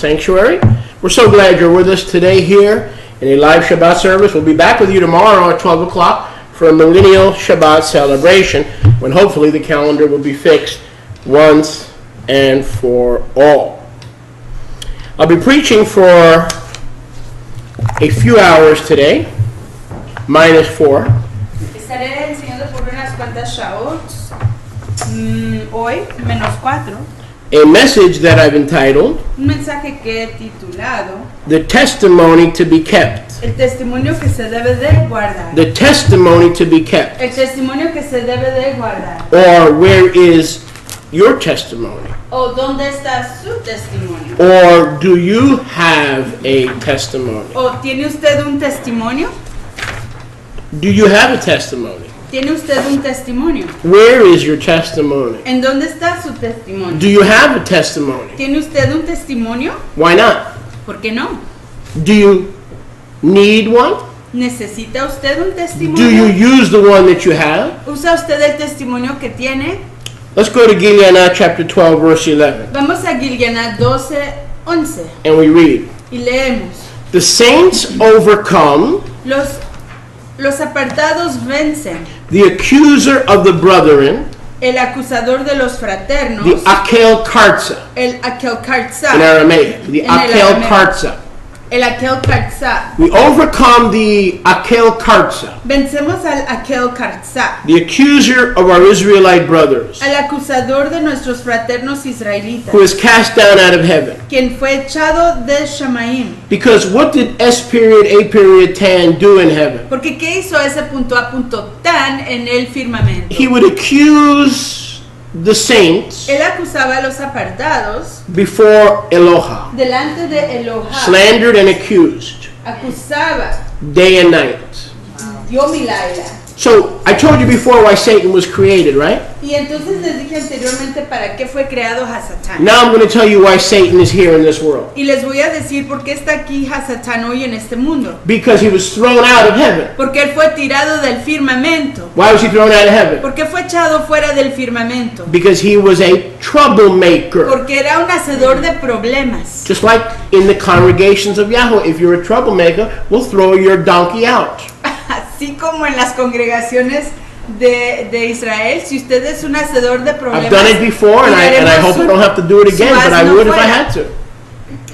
sanctuary. We're so glad you're with us today here in a live Shabbat service. We'll be back with you tomorrow at 12 o'clock for a millennial Shabbat celebration when hopefully the calendar will be fixed once and for all. I'll be preaching for a few hours today, -4. Estaré enseñando por unas cuantas shaots hoy, -4. A message that I've entitled, Un mensaje que he titulado The Testimony to be Kept. El testimonio que se debe de guardar. The testimony to be kept. El testimonio que se debe de guardar. Or where is your testimony? O dónde está su testimonio. Or do you have a testimony? O tiene usted un testimonio. Do you have a testimony? Tiene usted un testimonio. Where is your testimony? ¿En dónde está su testimonio? Do you have a testimony? ¿Tiene usted un testimonio? Why not? ¿Por qué no? Do you need one? ¿Necesita usted un Do you testimonio? use the one that you have? ¿Usa usted el testimonio que tiene? Let's go to Gilead chapter 12, verse 11, Vamos a Gilganá 12:11 and we read, y leemos. The saints overcome Los apartados vencen. the accuser of the brethren, El acusador de los fraternos. the Akel Kartza, El Akel Kartza. in Aramaic, the En el Akel arameo. Kartza. El Akel Kartza. We overcome the Akel Kartza, Vencemos al Akel Kartza. the accuser of our Israelite brothers, Al acusador de nuestros fraternos israelitas. who is cast down out of heaven. Quien fue echado de Shamaim. Because what did S.A.Tan do in heaven? Porque ¿qué hizo ese punto a punto tan en el firmamento? He would accuse the saints Él acusaba a los apartados before Eloha, delante de Elohá. slandered and accused, Acusaba. day and night. Dio Milaila. So, I told you before why Satan was created, right? Y entonces les dije anteriormente para qué fue creado Hasatán. Now I'm going to tell you why Satan is here in this world. Y les voy a decir por qué está aquí Hasatán hoy en este mundo. Because he was thrown out of heaven. Porque él fue tirado del firmamento. Why was he thrown out of heaven? Porque fue echado fuera del firmamento. Because he was a troublemaker. Porque era un hacedor de problemas. Just like in the congregations of Yahweh, if you're a troublemaker, we'll throw your donkey out. Así como en las congregaciones de Israel, si usted es un hacedor de problemas. I've done it before, and I hope I don't have to do it again, but I would if I had to.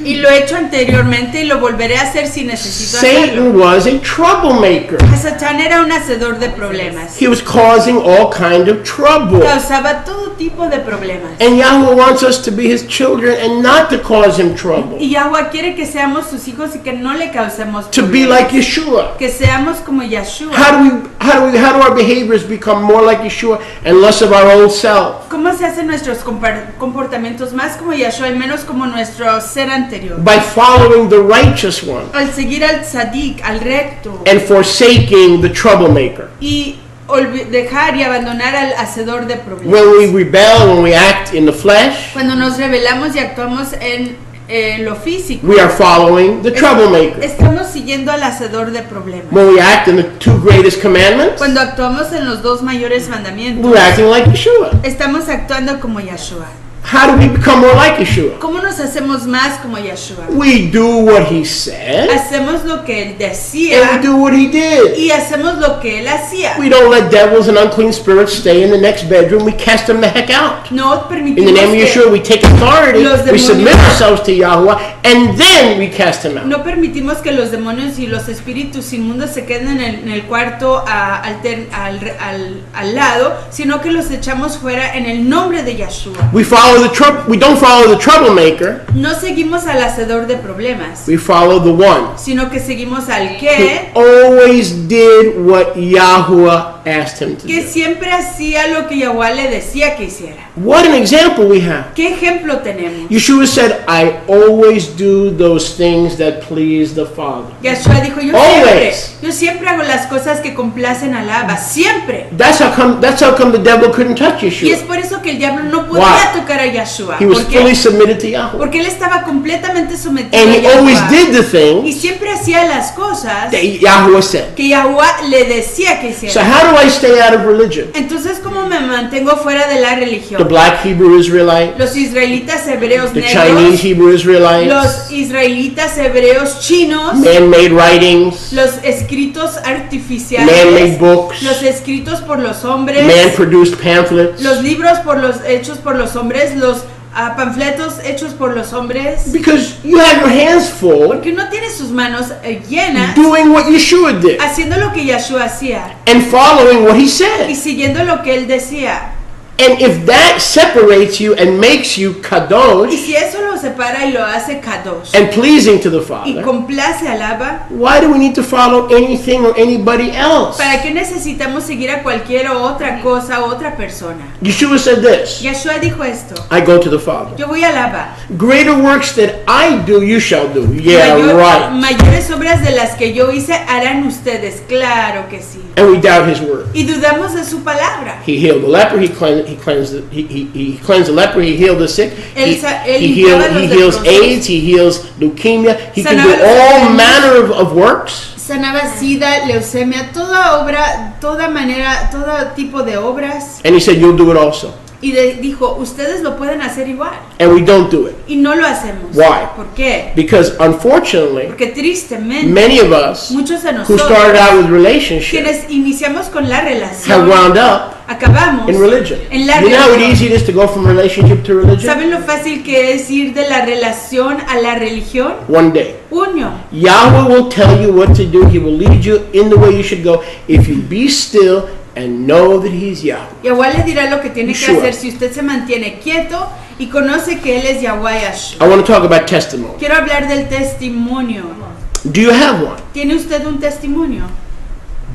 Y lo he hecho anteriormente y lo volveré a hacer si necesito hacerlo. Satan was a troublemaker. Hasatán era un hacedor de problemas. He was causing all kind of trouble. Causaba todo tipo de problemas. And Yahweh wants us to be his children and not to cause him trouble. Y Yahweh quiere que seamos sus hijos y que no le causemos To be problemas. like Yeshua. Que seamos como Yeshua. How do our behaviors become more like Yeshua and less of our old self? ¿Cómo se hacen nuestros comportamientos más como Yeshua y menos como nuestro ser anterior? By following the righteous one Al seguir al tzadik, al recto, and forsaking the troublemaker. y dejar y abandonar al hacedor de problemas. When we rebel, when we act in the flesh, Cuando nos rebelamos y actuamos en lo físico, we are following the troublemaker. estamos siguiendo al hacedor de problemas. When we act in the two greatest commandments, Cuando actuamos en los dos mayores mandamientos, we're acting like Yeshua. estamos actuando como Yeshua. How do we become more like Yeshua? ¿Cómo nos hacemos más como Yeshua? We do what he said, Hacemos lo que él and we decía do what he did. y hacemos lo que él hacía. We don't let devils and unclean spirits stay in the next bedroom. We cast them the heck out. No In permitimos the name of que, Yeshua, we take authority, Los we submit demonios- ourselves to Yahweh, and then we cast them out. no permitimos que los demonios y los espíritus inmundos se queden en el cuarto al lado, sino que los echamos fuera en el nombre de Yeshua. We don't follow the troublemaker. No seguimos al hacedor de problemas, We follow the one sino que seguimos al who que always did what Yahweh asked him to do. siempre hacía lo que Yahweh le decía que hiciera. What an example we have. ¿Qué ejemplo tenemos? Yeshua said, I always do those things that please the Father. Yeshua dijo, Always. yo siempre hago las cosas que complacen al Abba, siempre. That's how come the devil couldn't touch Y es Yeshua. por eso que el diablo no podía Why? tocar a Yeshua. He was ¿Por qué? fully submitted to Yahweh. Porque él estaba completamente sometido And a he always Yahweh. did the Y things siempre hacía las cosas that Yahweh said. que Yahuwah le decía que So hiciera. how do I stay out of religion? Entonces, ¿cómo me mantengo fuera de la The religión? black Hebrew Israelite, Los israelitas hebreos the Chinese negros, Hebrew Israelites, los israelitas hebreos chinos, man-made writings, los escritos artificiales, man-made books, los escritos por los hombres, man-produced pamphlets. los libros hechos por los hombres, los panfletos hechos por los hombres. Because you have your hands full Porque uno tiene sus manos llenas doing what Yeshua did haciendo lo que Yeshua hacía and following what he y said. siguiendo lo que él decía. And if that separates you and makes you Y kadosh si eso lo separa y lo hace kadosh and pleasing to the y Father, complace al Abba, why do we need to follow anything or anybody else? ¿para qué necesitamos seguir a cualquier otra cosa o otra persona? Yeshua said this, Yeshua dijo esto: I go to the Father. yo voy al Abba. Greater works that I do, you shall do. Yeah, right. Mayores obras de las que yo hice harán ustedes, claro que sí. And we doubt his word. Y dudamos de su palabra. He healed the leper, he cleansed the leper, he healed the sick, Él he limpiaba los heals leprosos. AIDS, he heals leukemia, he can Sanaba do los all enfermos. manner of works. Sanaba sida, leucemia, toda obra, toda manera, todo tipo de obras. And he said, you'll do it also. Y dijo, ustedes lo pueden hacer igual. And we don't do it. Y no lo hacemos. Why? ¿Por qué? Because unfortunately, Porque tristemente, many of us muchos de who nosotros, started out with relationships quienes iniciamos con la have relación, wound up acabamos in religion. en la You know how religión. easy it is to go from relationship to religion? ¿Saben lo fácil que es ir de la relación a la religión? One day. Uno. Yahweh will tell you what to do. He will lead you in the way you should go if you be still and know that He's Yahweh. Yahweh le dirá lo que tiene que Yeshua. hacer si usted se mantiene quieto y conoce que Él es Yahweh Yahshua. I want to talk about testimony. Quiero hablar del testimonio. Do you have one? ¿Tiene usted un testimonio?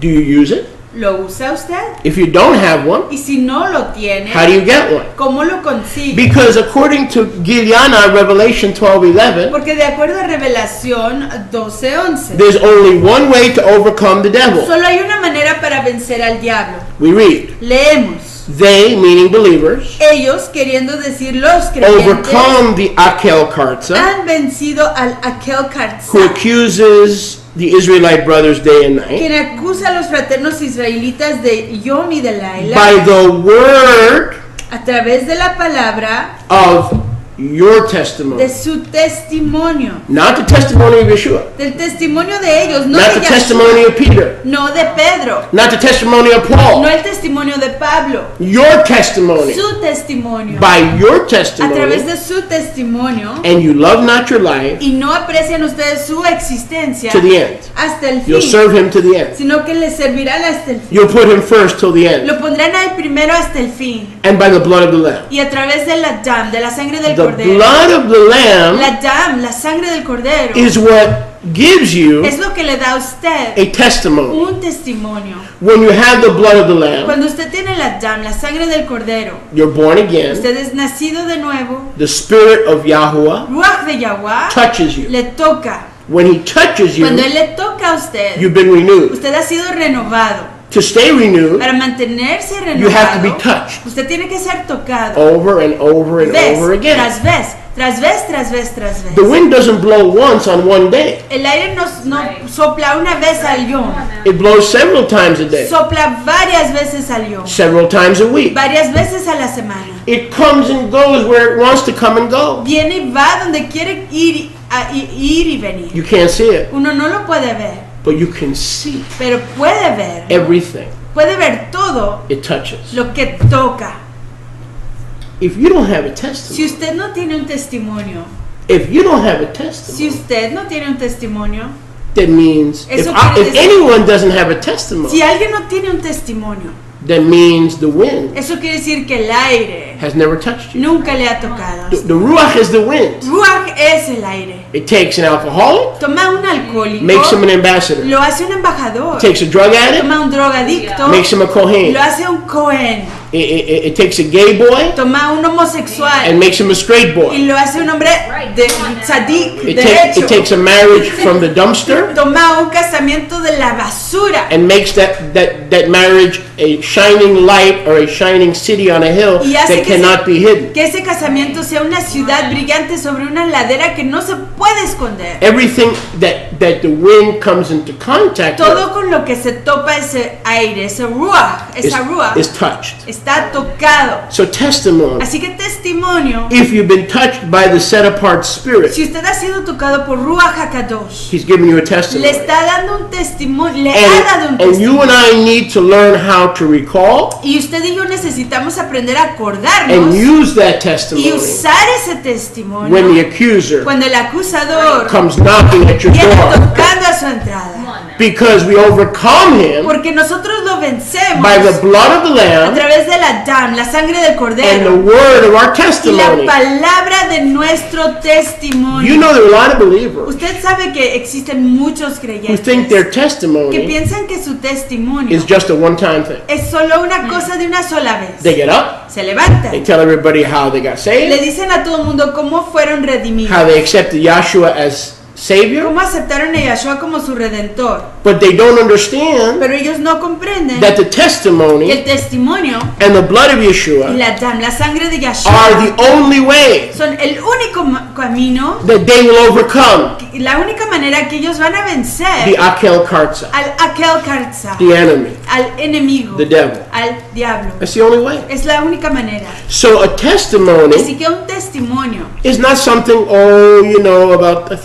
Do you use it? ¿Lo usa usted? If you don't have one, Y si no lo tiene, how do you get one? ¿cómo lo consigue? Because according to Gilyana, Revelation 12:11, Porque de acuerdo a Revelación 12:11, there's only one way to overcome the devil. solo hay una manera para vencer al diablo. We read, Leemos. they, meaning believers, Ellos, queriendo decir los creyentes, overcome the Akel Karza, han vencido al Aquel who Karzá, accuses the Israelite brothers day and night, quien acusa a los fraternos israelitas de Yom y de Laila by the word a través de la palabra of your de testimony. su testimonio, Not the testimony of Yeshua, del testimonio de ellos, no not de the testimony Yahshua, of Peter, no de Pedro, not the testimony of no Paul. el testimonio de Pablo, Your testimony. su testimonio, By your a través testimony, de su testimonio, and you love not your life y no aprecian ustedes su existencia to the end. hasta el You'll fin, serve him to the end. sino que les servirán hasta el fin. You'll put him first till the end. Lo pondrán al primero hasta el fin. And by the blood of the Lamb. Y a través de la dam, de la sangre del The cordero. blood of the Lamb La dam, la sangre del cordero, is what gives you es lo que le da a usted a testimony. un testimonio. When you have the blood of the Lamb, Cuando usted tiene la dam, la sangre del cordero, you're born again. usted es nacido de nuevo. The Spirit of Yahuwah Ruach de Yahweh touches you. le toca. When He touches you, Cuando Él le toca a usted, you've been renewed. usted ha sido renovado. To stay renewed, Para mantenerse you have to be renovado, touched usted tiene que ser tocado. over and over and Vez over again. tras vez, tras vez, tras vez, tras vez. The wind doesn't blow once on one day. El aire no sopla una vez al yom, It blows several times a day, sopla varias veces al yom, several times a week. varias veces a la semana. It comes and goes where it wants to come and go. Viene y va donde quiere ir, ir y venir. You can't see it, Uno no lo puede ver, but you can see pero puede ver. everything Puede ver todo it touches. lo que toca. If you don't have a Si testimony, usted no tiene un testimonio, if you don't have a si testimony, usted no tiene un testimonio, that means Eso quiere if decir- anyone doesn't have a testimony, si alguien no tiene un testimonio, that means the wind eso quiere decir que el aire has never touched you. nunca le ha tocado. The ruach is the wind. Ruach es el aire. It takes an alcoholic, Toma un alcohólico, makes him an ambassador. lo hace un embajador. Takes a drug addict, Toma un drogadicto, makes him a Kohen. lo hace un Cohen. it takes a gay boy toma a un homosexual and makes him a straight y boy. lo hace un hombre de tzadik, It derecho. takes a marriage from the dumpster Toma un casamiento de la basura and makes that marriage a shining light or a shining city on a hill y hace that cannot be hidden. que ese casamiento sea una ciudad brillante sobre una ladera que no se puede esconder. Everything that the wind comes into contact Todo with con lo que se topa ese aire, ese ruach, esa ruach, is touched. está tocado. So testimony, Así que testimonio, if you've been touched by the set-apart spirit, si usted ha sido tocado por Ruach HaKadosh, he's giving you a le testimony. está dando un testimonio, le ha dado un And you testimonio. and I need to learn how to recall Y usted y yo necesitamos aprender a and acordarnos use that y testimony usar ese when testimonio the accuser cuando el acusador comes knocking at your viene door, tocando a su entrada. because we overcome him Porque nosotros lo vencemos by the blood of the a Lamb través de la dam, la sangre del and the cordero word of our y la testimony. palabra de nuestro testimonio. You know there are a lot of believers Usted sabe que existen muchos who think creyentes their que testimony piensan que su testimonio is just a one-time thing. es solo una cosa de una sola They vez. get up, Se levantan, they tell everybody how they got le saved, dicen a todo el mundo cómo fueron redimidos, how they accepted Yahshua as Savior, cómo aceptaron a Yahshua como su redentor, but they don't understand pero ellos no comprenden that the que testimony el testimonio and the blood of y Yeshua la dam, la sangre de are Yahshua the only way son el único camino that they will overcome y la única manera que ellos van a the vencer Akel Karza, al Akel Karza, the enemy, al enemigo, the devil. al diablo. That's the only way. Es la única manera. So a testimony Así que un testimonio is not something, oh, you know, about, I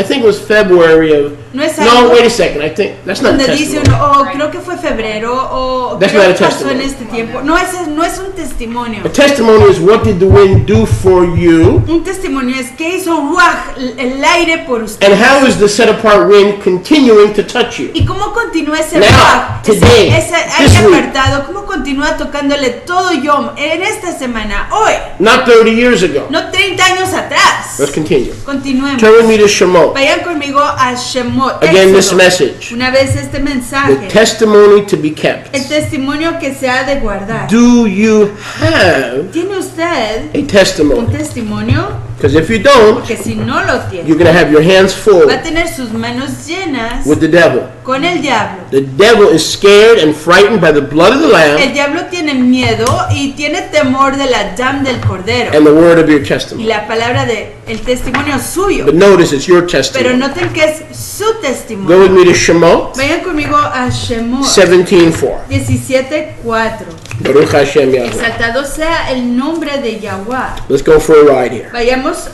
think it was February of, no es no, algo wait a second, I think, that's not a donde dice testimony. uno, oh, creo que fue febrero o That's creo not que a pasó en testimony. este tiempo. No es un testimonio. A testimony is what did the wind do for you, Un testimonio es que hizo Ruach, el aire por usted. and how is the set-apart wind continuing to touch you? Y cómo continúa ese Now, Ruach, today, ese this aire week. apartado, cómo continúa tocándole todo Yom en esta semana, hoy, Not 30 years ago. no 30 años atrás. Let's continue. Continuemos. Turn with me to Shemot. Vayan conmigo a Shemot. Again, this Éxodo. message. Una vez este The mensaje, testimony to be kept. el testimonio que se ha de guardar. Do you have ¿Tiene usted a un testimony? testimonio? Because if you don't, Porque si no lo tiene, you're going to have your hands full va a tener sus manos llenas with the devil. con el diablo. The devil is scared and frightened by the blood of the El Lamb diablo tiene miedo y tiene temor de la dam del cordero and the word of your y testimony. la palabra de el testimonio suyo. But notice it's your Pero testimony. noten que es su Go with testimonio. me to Shemot Vayan conmigo a Shemot 17:4. 17:4. Baruch Hashem Yahweh. Exaltado sea el nombre de Yahweh. Let's go for a ride here. Vayamos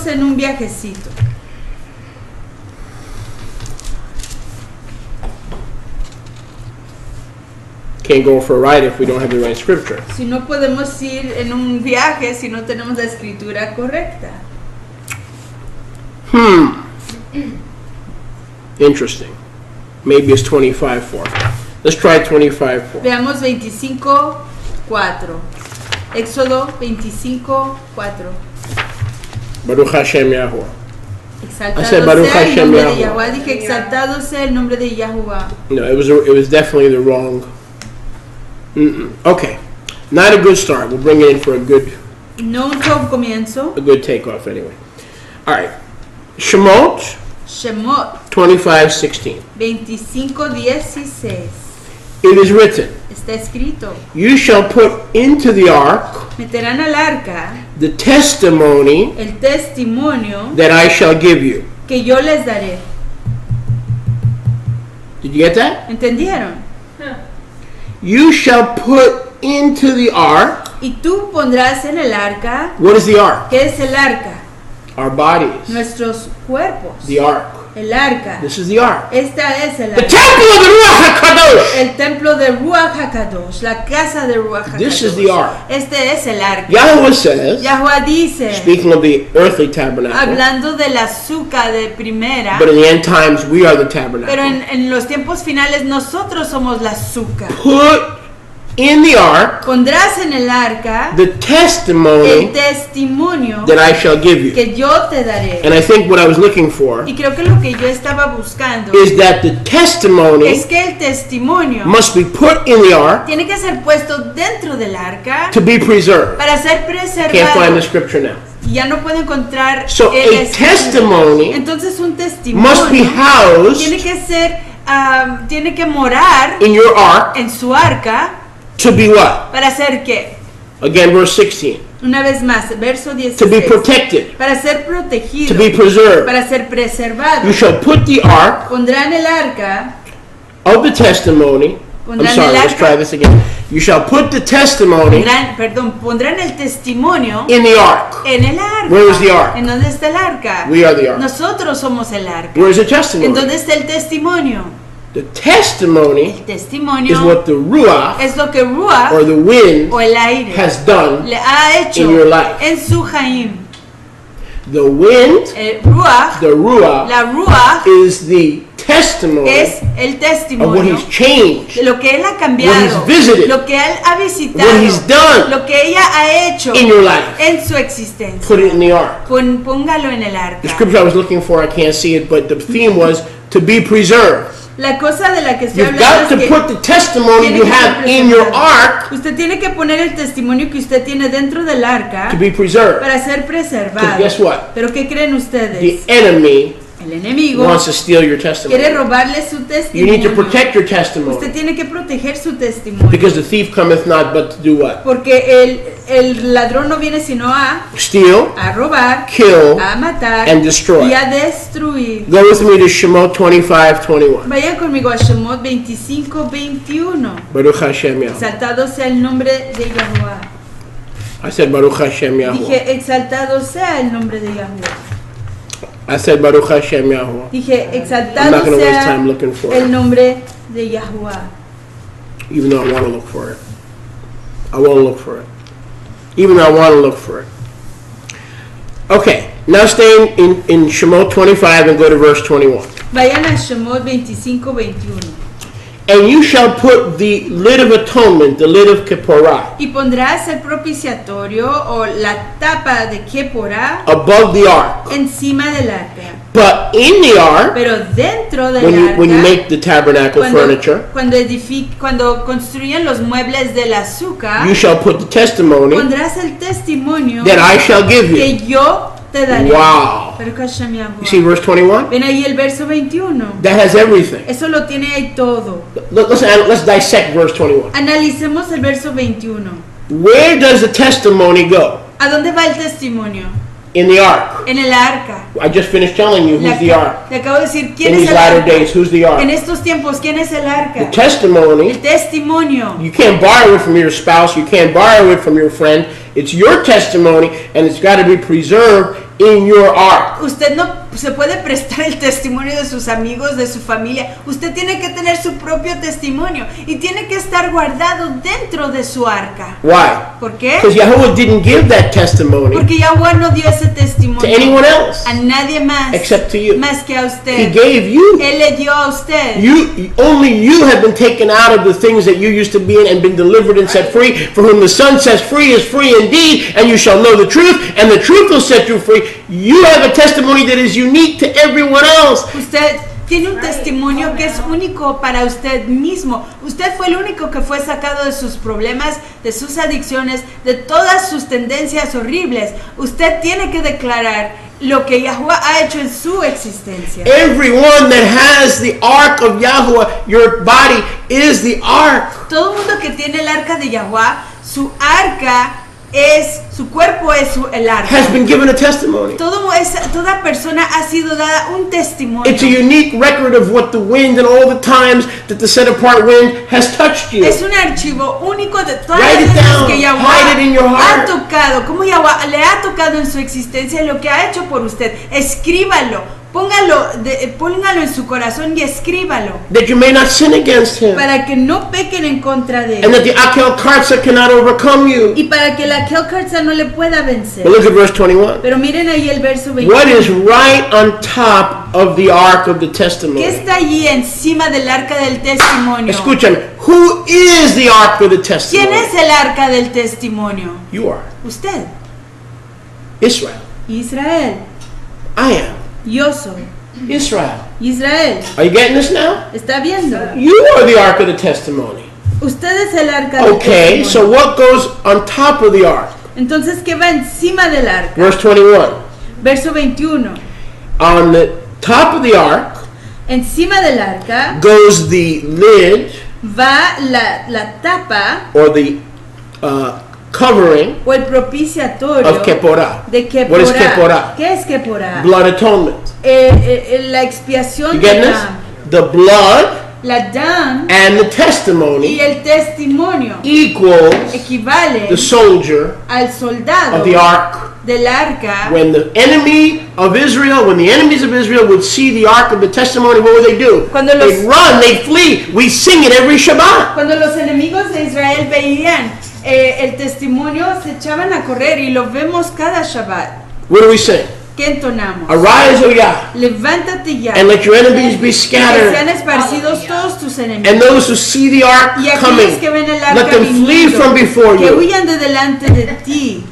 en un viajecito. Can't go for a ride if we don't have the right scripture. Si no podemos ir en un viaje si no tenemos la escritura correcta. Interesting. Maybe it's 25:4. Let's try 25:4. Veamos 25:4. Éxodo 25:4. Baruch Hashem Yahweh. Exaltado said, Baruch sea el Hashem nombre de Yahweh. Yahweh. Dije exaltado sea el nombre de Yahweh. No, it was definitely the wrong. Okay, not a good start. We'll bring it in for a good No un buen comienzo. takeoff anyway. All right, Shemot Shemot 25:16. 25:16. It is written, Está escrito. "You shall put into the ark Meterán al arca the testimony el testimonio that I shall give you." que yo les daré. Did you get that? ¿Entendieron? You shall put into the ark. Y tú pondrás en el arca. What is the ark? ¿Qué es el arca? Our bodies. Nuestros cuerpos. The ark. El arca. This is the ark. Esta es el The arca. temple of the Ruach HaKadosh. El templo de Ruach HaKadosh. La casa de Ruach HaKadosh. This is the ark. Este es el arca. Yahweh says, Yahweh dice, speaking of the earthly tabernacle, hablando de la azúcar de primera, but in the end times we are the pero tabernacle. en los tiempos finales nosotros somos la azúcar. Put in the ark pondrás en el arca the el testimony testimonio that I shall give you. que yo te daré. And I think what I was looking for Y creo que lo que yo estaba buscando is that the testimony es que el testimonio must be put in the ark tiene que ser puesto dentro del arca to be preserved. para ser Can't find preservado. the scripture now. Y ya no puedo encontrar So el a escrito. testimony Entonces un must be testimonio housed tiene que ser, tiene que morar in your ark en su arca to be what? para ser qué? Again, verse 16. Una vez más, verso To be 16. protected, Para ser to protegido, be preserved. para ser preservado. You shall put the ark Pondrán el arca, of the testimony. I'm Pondrán sorry, el let's arca. try this again. You shall put the testimony pondrán el testimonio in the ark. en el arca. Where is the ark? ¿En dónde está el arca? We are the ark. Nosotros somos el arca. Where is the ¿En testimony? dónde está el testimonio? The testimony El testimonio is what the ruach es lo que Ruach or the wind o el aire has done. le ha hecho in your life. en su Jaim. The wind, El Ruach, the ruach, la Ruach is the testimony es el of what testimonio he's changed de lo que él ha What cambiado, he's visited. lo que él ha visitado, What he's done lo que ella ha hecho in your life. en su existencia. Put it in the ark. Póngalo en el The arca. scripture I was looking for, I can't see it, but the theme was to be preserved. La cosa de la que estoy You've got hablando to es que put the testimony tiene you que have ser in your preservado. ark Usted tiene que poner el testimonio que usted tiene dentro del arca to be preserved. para ser preservado. Because guess what? Pero ¿qué creen ustedes? The enemy El enemigo wants to steal your quiere testimony. robarle su You need to testimonio. protect your Usted testimony. tiene que proteger su testimonio. Because the thief cometh not but to do what? Porque el ladrón no viene sino a Steal, robar, kill, a matar and destroy. y a destruir. Go with me to Shemot 25:21. Vayan conmigo a Shemot 25:21. Baruch Hashem Yahweh. Exaltado sea el nombre de Yahuwah. I said Baruch Hashem Yahweh. Dije, exaltado sea el nombre de Yahuwah. I said Baruch Hashem Yahweh. Dije, I'm not exaltado going to waste sea time looking for el it, nombre de Yahuwah. even though I want to look for it. I won't look for it. Even though I want to look for it. Okay, now staying in Shemot 25 and go to verse 21. Vayan a Shemot 25:21. And you shall put the lid of atonement, the lid of Kipporah, Y pondrás el propiciatorio o la tapa de Keporah above the ark. encima del arca. But in the ark, Pero dentro del when you arca, make the tabernacle furniture, cuando construyen los muebles del azúcar, you shall put the testimony pondrás el testimonio that I shall give you. que yo te daré. Wow. Pero Hashem Yahuwah. You see verse 21? Ven ahí el verso 21. That has everything. Eso lo tiene ahí todo. Let's dissect verse 21. Analicemos el verso 21. Where does the testimony go? ¿A dónde va el testimonio? In the ark. En el arca. I just finished telling you who's the ark. Le acabo de decir quién In es these el latter arca. days, who's the En ark? estos tiempos, ¿quién es el The arca? testimony, El testimonio. you can't borrow it from your spouse, you can't borrow it from your friend. It's your testimony, and it's got to be preserved in your ark. Usted no se puede prestar el testimonio de sus amigos, de su familia. Usted tiene que tener su propio testimonio y tiene que estar guardado dentro de su arca. Why? ¿Por qué? Because Yahweh didn't give that testimony Porque Yahweh no dio ese to testimonio anyone else a nadie más, except to you. más que a He usted. gave you. Él le dio a usted. Only you have been taken out of the things that you used to be in and been delivered and set free. For whom the Son sets free is free indeed, and you shall know the truth, and the truth will set you free. You have a testimony that is unique to everyone else. Usted tiene un testimonio que es único para usted mismo. Usted fue el único que fue sacado de sus problemas, de sus adicciones, de todas sus tendencias horribles. Usted tiene que declarar lo que Yahweh ha hecho en su existencia. Everyone that has the ark of Yahweh, your body is the ark. Todo mundo que tiene el arca de Yahweh, su arca es, su cuerpo es el arca. Has been given a testimony. Toda persona ha sido dada un testimonio. It's a unique record of what the wind and all the times that the set apart wind has touched you. Es un archivo único de todas Write it las veces down. que Hide it in your Yahweh ha heart. tocado, como Yahweh le ha tocado en su existencia lo que ha hecho por usted. Escríbalo, póngalo en su corazón y escríbalo. that you may not sin against him, Para que no pequen en contra de and that él. the Akel Karsa cannot overcome you. Y para que la Kelkarza no le pueda vencer. But look at verse 21. Pero miren ahí el verso What 21. is right on top of the ark of the ¿Qué testimony? está allí encima del arca del testimonio? Escuchen, who is the ark of the ¿Quién es testimony? el arca del testimonio? You are. Usted. Israel. Israel. I am. Yo soy. Israel. Israel. Are you getting this now? ¿Está viendo? You are the ark of the testimony. Usted es el arca del Okay, so testimonio. what goes on top of the ark? Entonces, ¿qué va encima del arca? Verse 21. Verso 21. On the top of the ark Encima del arca goes the lid va la tapa or the covering o el propiciatorio of Keporah, de Keporah. What is Keporah? ¿Qué es Keporah? blood atonement. La expiación You de getting this? Dam. The blood La Dam and the y testimony el testimonio equals equivale the soldier al soldado of the ark. del arca. When the enemy of Israel, when the enemies of Israel would see the ark of the testimony, what would they do? Cuando los- They'd run, they'd flee. We sing it every Shabbat. Cuando los enemigos de Israel veían el testimonio, se echaban a correr y lo vemos cada Shabbat. What do we sing? ¿Qué entonamos? Arise, O Yah, Levántate ya. and let your enemies be Y que sean scattered. esparcidos todos tus enemigos. And those who see the ark Y aquellos coming, que ven el let arca them flee viniendo, from before que you. huyan de delante de ti.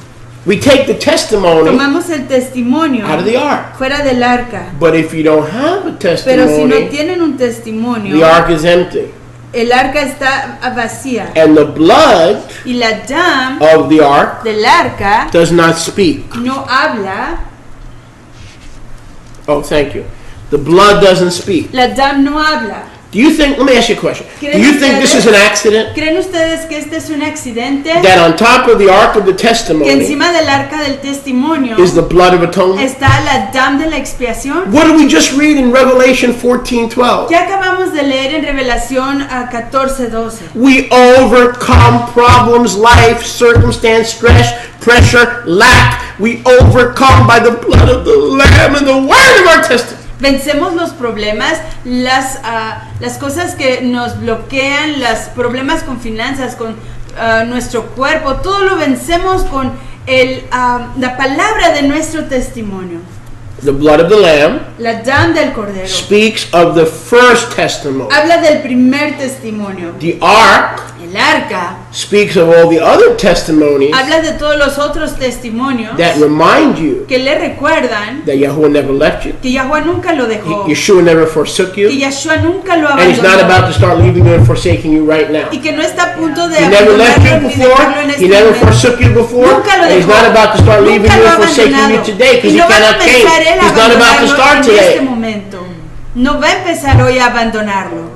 We take the testimony Tomamos el testimonio out of the ark. fuera del arca. But if you don't have a Pero si no testimony, tienen un testimonio, the ark is empty. el arca está vacía. And the blood Y la dam of the ark del arca does not speak. no habla. Oh, thank you. The blood doesn't speak. La dam no habla. Do you think, let me ask you a question. Do you think this is an accident? ¿Creen ustedes que este es un accidente? That on top of the ark of the Que testimony encima del arca del testimonio is the blood of atonement? está la dam de la expiación. What did we just read in Revelation 14:12? Ya acabamos de leer en Revelación a 14:12. We overcome problems, life, circumstance, stress, pressure, lack. We overcome by the blood of the Lamb and the word of our testimony. Vencemos los problemas, las cosas que nos bloquean, los problemas con finanzas, con nuestro cuerpo, todo lo vencemos con la palabra de nuestro testimonio. The blood of the Lamb La dam del Cordero speaks of the first testimony. habla del primer testimonio. The ark El arca speaks of all the other testimonies habla de todos los otros testimonios that remind you que le recuerdan that Yahuwah never left you, que Yahweh nunca lo dejó, Yeshua never forsook que you, Yahshua nunca lo and He's not about to abandonó start leaving you and forsaking you right now. y que no está a punto de He never left you abandonarlo ni before, dejarlo en He este never momento. forsook you before, Nunca lo and He's dejó. not about to start leaving Nunca you lo and ha forsaking you abandonado. today because Y He no va a cannot change. empezar él a He's not about to abandonarlo start en este today. momento. No va a empezar hoy a abandonarlo.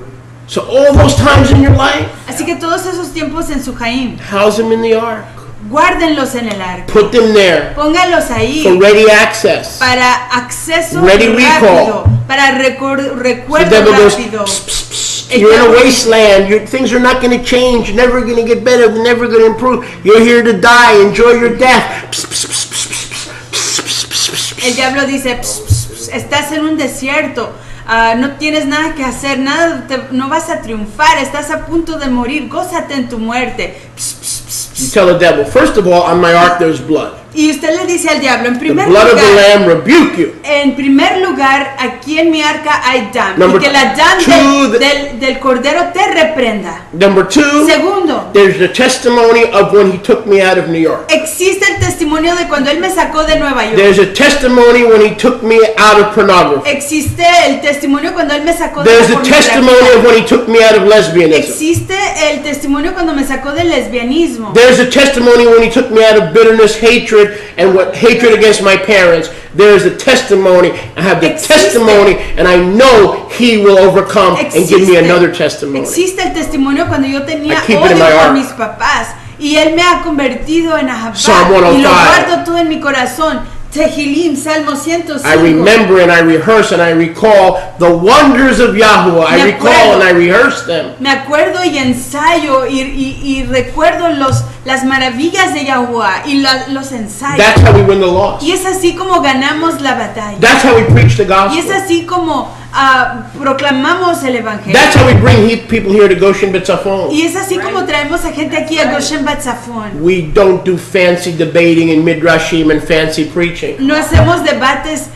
So all those times in your life, Así que todos esos tiempos en su Jaim, house them in the ark. guárdenlos en el arca. Put them there Póngalos ahí for ready access. para acceso Ready rápido, recall. para The recuerdo devil goes, rápido. psst, psst, psst. You're in a wasteland. Things are not going to change. You're never going to get better. They're never going to improve. You're here to die. Enjoy your death. Psst, psst, psst, psst, psst, psst, psst, psst, psst, psst. El diablo dice, "Ps, ps, ps, estás en un desierto, no tienes nada que hacer, no vas a triunfar, estás a punto de morir, gózate en tu muerte." Ps, ps, ps, ps. You tell the devil, first of all, on my ark there's blood. Y usted le dice al diablo, The blood of the Lamb rebuke you. en primer lugar, aquí en mi arca hay dam, Number y que la dam two, del cordero te reprenda. Number two, Segundo, there's the testimony of when He took me out of New York. existe el testimonio de cuando él me sacó de Nueva York. There's a testimony when He took me out of pornography. Existe el testimonio cuando él me sacó de There's la a testimony pornografía. of when He took me out of lesbianism. Existe el testimonio cuando me sacó del lesbianismo. There's a testimony when He took me out of bitterness, hatred, and hatred against my parents. There's a testimony. I have the Existe. testimony, and I know He will overcome and give me another testimony. Existe el testimonio cuando yo tenía I keep it in odio my por heart. mis papás y él me ha convertido en Ahabá Psalm y lo 105. guardo todo en mi corazón. Tehilim, Salmo 105. I remember and I rehearse and I recall the wonders of Yahweh. I Me recall acuerdo. and I rehearse them. Me acuerdo y ensayo y recuerdo las maravillas de Yahuwah y los ensayos. That's how we win the loss. Y es así como ganamos la batalla. That's how we preach the Y es gospel. así como proclamamos el evangelio. That's how we bring people here to Goshen B'Tzafon. Y es así como traemos a gente aquí a Goshen Batzafon. We don't do fancy debating and midrashim and fancy preaching. No hacemos debates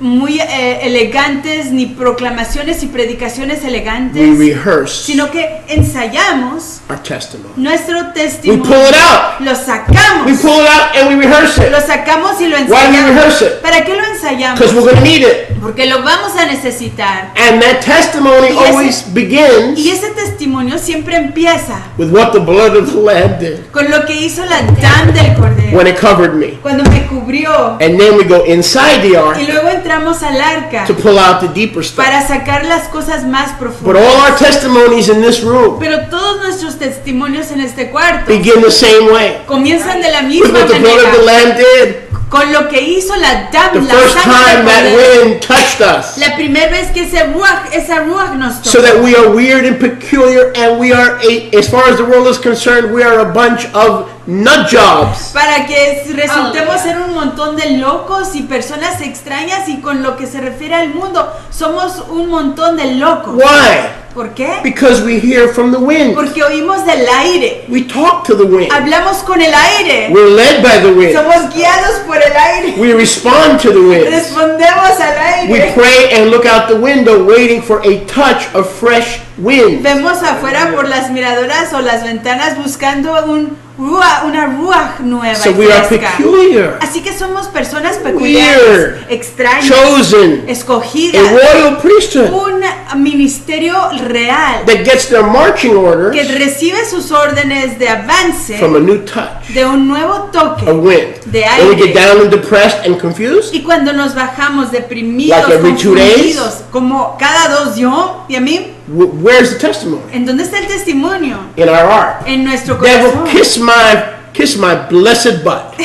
muy elegantes, ni proclamaciones y predicaciones We elegantes, rehearse sino que ensayamos our testimony. nuestro We testimonio. pull it out. Lo sacamos. We pull it out and we rehearse it. Lo sacamos y lo Why do we ensayamos. rehearse it? ¿Para qué lo ensayamos? Because we're going to need it. Porque lo vamos a necesitar. And that testimony Y ese- always begins Y ese testimonio siempre empieza with what the blood of the Lamb did con lo que hizo la dam del Cordero. when it covered me. Cuando me cubrió. And then we go inside the ark Y luego entramos al arca to pull out the deeper stuff. para sacar las cosas más But profundas. all our testimonies in this room Pero todos nuestros testimonios en este cuarto begin the same way. comienzan de la With misma what the blood of the manera. Lamb did. Con lo que hizo la dam, The la first sangre time del that Cordero. wind touched us. La primera vez que esa ruach nos tocó. So that we are weird and peculiar, and we are, as far as the world is concerned, we are a bunch of nut jobs. Para que resultemos ser un montón de locos y personas extrañas, y con lo que se refiere al mundo, somos un montón de locos. Why? ¿Por qué? Because we hear from the wind. Porque oímos del aire. We talk to the wind. Hablamos con el aire. We're led by the wind. Somos guiados por el aire. We respond to the wind. Respondemos al We aire. pray and look out the window waiting for a touch of fresh wind. Vemos afuera por las miradoras o las ventanas buscando una ruach nueva So y we are fresca. peculiar, Así que somos personas peculiares, weird, extrañas, chosen, a escogidas, royal priesthood un ministerio real that gets their marching que orders recibe sus órdenes de avance from a new touch de un nuevo toque of wind. de When we get aire. down and depressed and confused, Y cuando nos bajamos deprimidos, Like every 2 days? confundidos, como cada 2 yo y a mí, where's the testimony? ¿en dónde está el testimonio? In our heart. En nuestro Devil, corazón. kiss my blessed butt.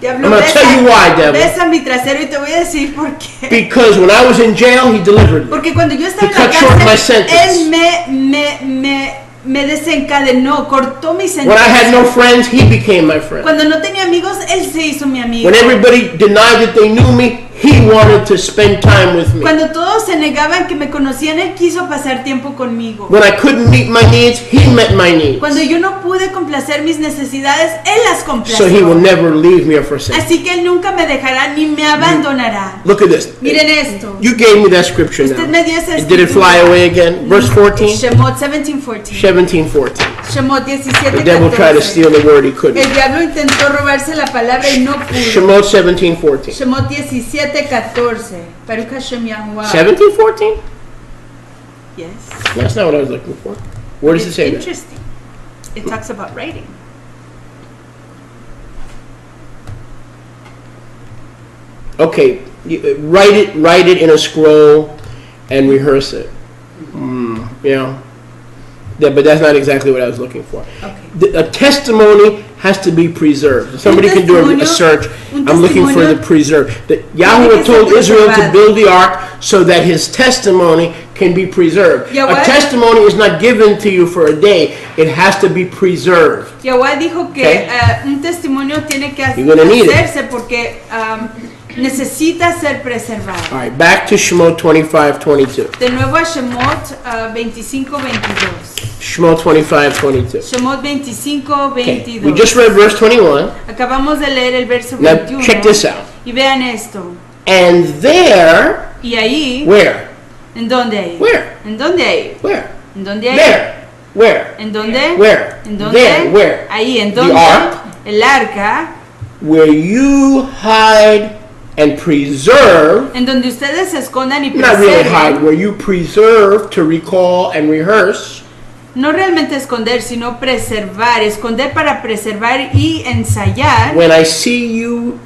Diablo, I'm gonna tell you why, devil. besa mi trasero y te voy a decir por qué. Because when I was in jail, he delivered me. Porque cuando yo estaba He en la cut short my cárcel, sentence. él me desencadenó, cortó mi When I had sentencia. no friends, he became my friend. Cuando no tenía amigos, él se hizo mi amigo. When everybody denied that they knew me, he wanted to spend time with me. Cuando todos se negaban que me conocían, él quiso pasar tiempo conmigo. When I couldn't meet my needs, he met my needs. Cuando yo no pude complacer mis necesidades, él las So complació. he will never leave me or forsake me. Así que él nunca me dejará ni me abandonará. Look at this. Miren esto. You gave me that scripture Usted me dio now. esa Did it fly escritura. away again? Verse 14? Shemot 17:14. 17:14. Shemot 17:14. The devil tried to steal the word, he couldn't. El diablo intentó robarse la palabra y no pudo. Shemot 17:14. Shemot 17:14. Baruch Hashem Yahuwah. 17:14? Yes. That's not what I was looking for. Where does it It's say that? interesting. It talks about writing. Okay, write it in a scroll and rehearse it. Yeah. Yeah, but that's not exactly what I was looking for. Okay. A testimony has to be preserved. Somebody can do a search. I'm looking for the preserve. Yahweh told Israel to build the ark so that his testimony can be preserved. Yahweh- A testimony is not given to you for a day. It has to be preserved. Yahuwah dijo que Okay. un testimonio tiene que You're gonna need it. hacerse porque necesita ser preservado. All right, back to Shemot 25:22. De nuevo a Shemot 25:22. Shemot 25:22. Shemot 25:22. We just read verse 21. Acabamos de leer el verso Now 21. check this out. Y vean esto. And there, Y ahí, where? ¿en dónde ahí? Where? ¿En dónde ahí? Where? ¿En dónde ahí? There. Where? ¿En dónde? Where? ¿En dónde? There. Where? Ahí, ¿en The dónde? ark. El arca, Where you hide and preserve. en donde ustedes se escondan y Not really hide. preserven. Where you preserve to recall and rehearse. No realmente esconder, sino preservar. Esconder para preservar y ensayar. When I see you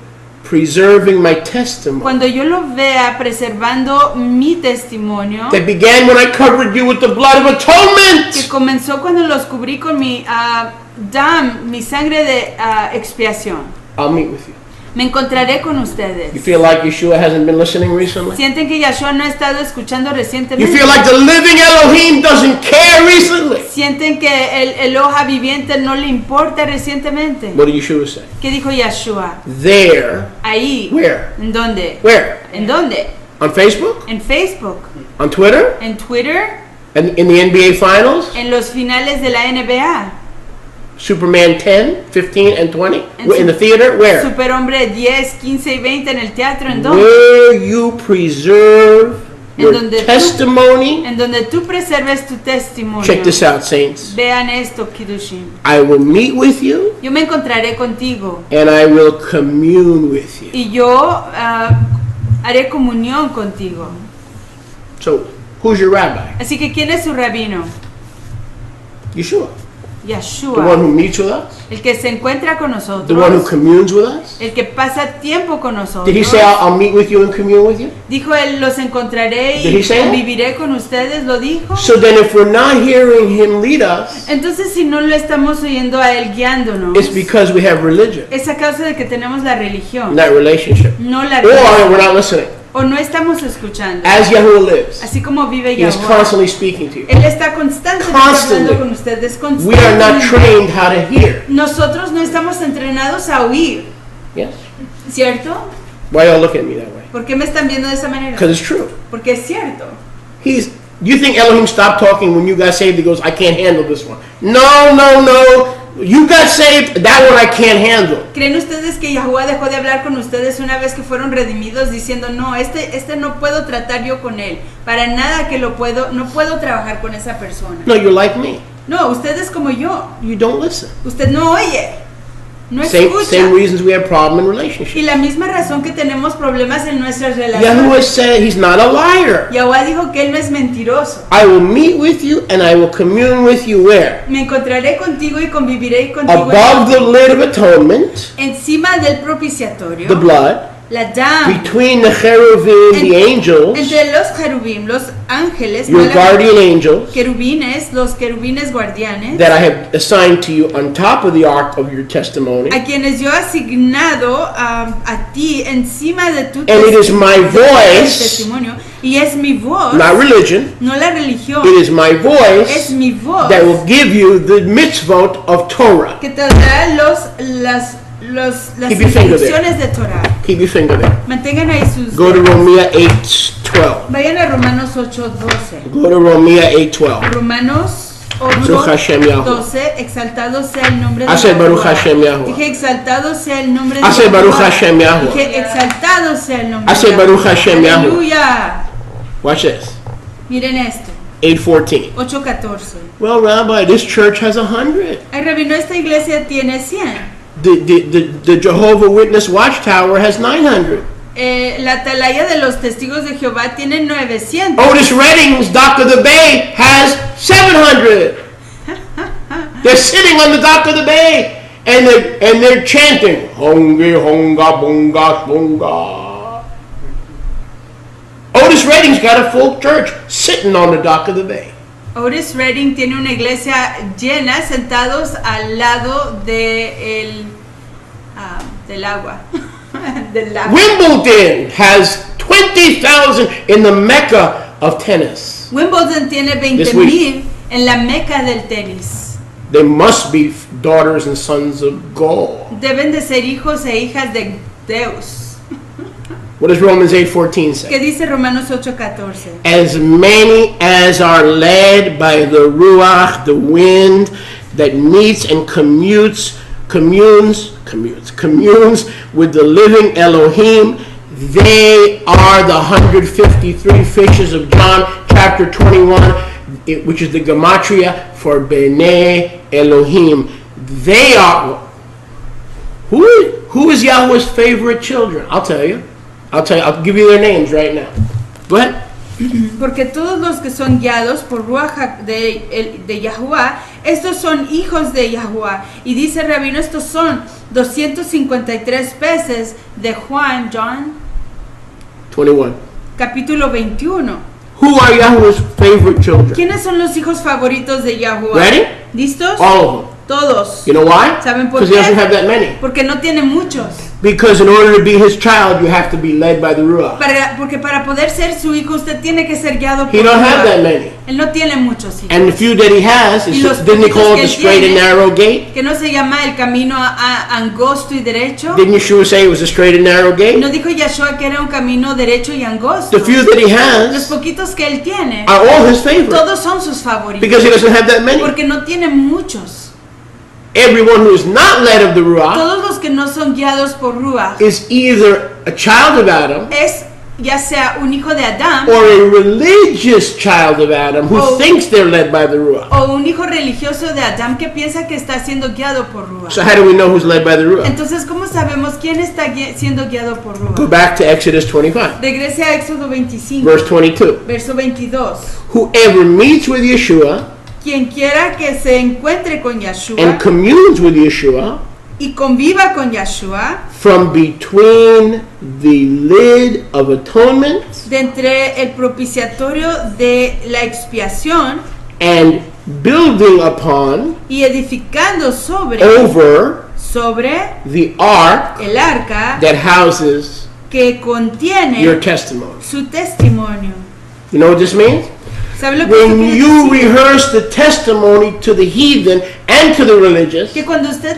preserving my testimony. Cuando yo lo vea preservando mi testimonio, That began when I covered you with the blood of que atonement. comenzó cuando los cubrí con mi mi sangre de expiación. I'll meet with you. Me encontraré con ustedes. You feel like Yeshua hasn't been listening recently? ¿Sienten que Yahshua no ha estado escuchando You recientemente? feel like the living Elohim doesn't care recently? ¿Sienten que el Eloha viviente no le importa recientemente? What did Yeshua say? ¿Qué dijo Yahshua? There. Ahí. Where? ¿En dónde? Where? ¿En dónde? On Facebook? En Facebook, On Twitter? en Twitter, And in the NBA Finals? en los finales de la NBA. Superman 10, 15, and 20? En In the theater? Where? Superhombre 10, 15 y 20 en el teatro. ¿En dónde? Where you preserve En your donde tú- testimony. En donde tú preserves tu testimonio. Check this out, saints. Vean esto, Kiddushim. I will meet with you Yo me encontraré contigo and I will commune with you. y yo haré comunión contigo. So, who's your rabbi? Así que, ¿quién es su rabino? Yeshua. The one Yahshua, who meets with us, el que se encuentra con the one who nosotros, communes with us. el que pasa tiempo con Did he nosotros. say, I'll meet with you and commune with you? Dijo él, los encontraré Did he y say that? conviviré con ustedes, ¿lo dijo? So then if we're not hearing him lead us, Entonces, si no lo estamos oyendo a él guiándonos, it's because we have religion, es a causa de que tenemos la religión, not relationship. no la Or we're religión, not listening. o no estamos escuchando. As Yahuwah lives, Así como vive he is Yahweh, constantly speaking to you. él está constantemente Constantly. hablando con ustedes, We are not constantemente. trained how to hear. Nosotros no estamos entrenados a oír, Yes? ¿cierto? Why y'all look at me that way? ¿Por qué me están viendo de esa manera? Because it's true. Porque es cierto. You think Elohim stopped talking when you got saved? He goes, I can't handle this one. No, no, no. You got saved, that one I can't handle. ¿Creen ustedes que Yahuwah dejó de hablar con ustedes una vez que fueron redimidos diciendo, no, este no puedo tratar yo con él, para nada que no puedo trabajar con esa persona? No, you're like me. No, usted es como yo, You don't listen. usted no oye, no Same escucha. reasons we have problem in relationships. Y la misma razón que tenemos problemas en nuestras Yahuwah relaciones. said he's not a liar. Yahuwah dijo que él no es mentiroso. I will meet with you and I will commune with you where? Me encontraré contigo y conviviré contigo Above the lid of atonement, encima del propiciatorio, the blood, la dam, between the cherubim, the angels, entre los cherubim, los ángeles, your no la- guardian angels, querubines, los querubines guardianes, that I have assigned to you on top of the ark of your testimony. a quienes yo he asignado a ti encima de tu And it is my voice, testimonio, y es mi voz, not religion, no la religión, it is my es voice mi voz that will give you the mitzvot of Torah. que te dará las Keep your finger there. instrucciones de Torah. Keep your finger there. Mantengan ahí sus Go to dedos. Romania 8:12. Vayan a Romanos 8:12. Go to Romania 8:12. Romanos Baruch Hashem Yahuwah. 8:12, exaltado sea el nombre de I said Baruch Yahuwah. Hashem Yahuwah. Dije exaltado sea el nombre de I said Baruch Yahuwah. Hashem Yahuwah. Dije exaltado sea el nombre I said de Baruch Yahuwah. Hashem Yahuwah. Aleluya. Watch this. Miren esto. 8:14. 8:14. Well, Rabbi, this church has 100. Ay, Rabino, esta iglesia tiene 100. The Jehovah Witness Watchtower has 900. La atalaya de los testigos de Jehová tiene 900. Otis Redding's Dock of the Bay has 700. They're sitting on the dock of the bay and they're chanting Hongi Honga Bunga Bunga. Otis Redding's got a full church sitting on the dock of the bay. Otis Redding tiene una iglesia llena, sentados al lado del agua. Del lago. Wimbledon has 20,000 in the Mecca of tennis. Wimbledon tiene This 20,000 en la meca del tenis. They must be daughters and sons of gold. Deben de ser hijos e hijas de Deus. What does Romans 8:14 say? ¿Qué dice Romanos 8:14? As many as are led by the Ruach, the wind that meets and communes with the living Elohim, they are the 153 fishes of John chapter 21, which is the gematria for B'nai Elohim. They are, who is Yahweh's favorite children? I'll tell you, I'll give you their names right now. Go ahead. Porque todos los que son guiados por Ruach de Yahuwah, estos son hijos de Yahuwah. Y dice Rabino, estos son 253 peces de John 21. capítulo 21. Who are Yahweh's favorite children? ¿Quiénes son los hijos favoritos de Yahuwah? Ready? ¿Listos? All of them. Todos. You know why? ¿Saben por Because he doesn't qué? have that many. Porque no tiene muchos. Because in order to be his child, you have to be led by the Ruach. Porque para poder ser su hijo, usted tiene que ser guiado por He don't have that Ruach. many. Él no tiene muchos hijos. And the few that he has, Y los didn't he call it poquitos the que él straight and tiene, narrow gate? Que no se llama el camino angosto y derecho. Didn't Yeshua say it was a straight and narrow gate? ¿No dijo Yahshua que era un camino derecho y angosto? The few that he Los has poquitos que él tiene, are all his favorites. todos son sus favoritos. Because he doesn't have that many. Porque no tiene muchos. Everyone who is not led of the Ruach Todos los que no son guiados por Ruach is either a child of Adam es ya sea un hijo de Adán or a religious child of Adam who Oh. thinks they're led by the Ruach. o un hijo religioso de Adán que piensa que está siendo guiado por Ruach. So how do we know who's led by the Ruach? Entonces, ¿cómo sabemos quién está siendo guiado por Go Ruach? back to Exodus 25, Regrese a Éxodo 25, verse 22. verso 22. Whoever meets with Yeshua Quien quiera que se encuentre con Yahshua and communes with Yeshua y conviva con Yahshua, from between the lid of atonement de entre el propiciatorio de la expiación and building upon y edificando over sobre the ark el arca that houses que contiene your testimony. su testimonio. You know what this means? ¿Sabe lo que When eso quiere you decir? rehearse the testimony to the heathen and to the religious, Que cuando usted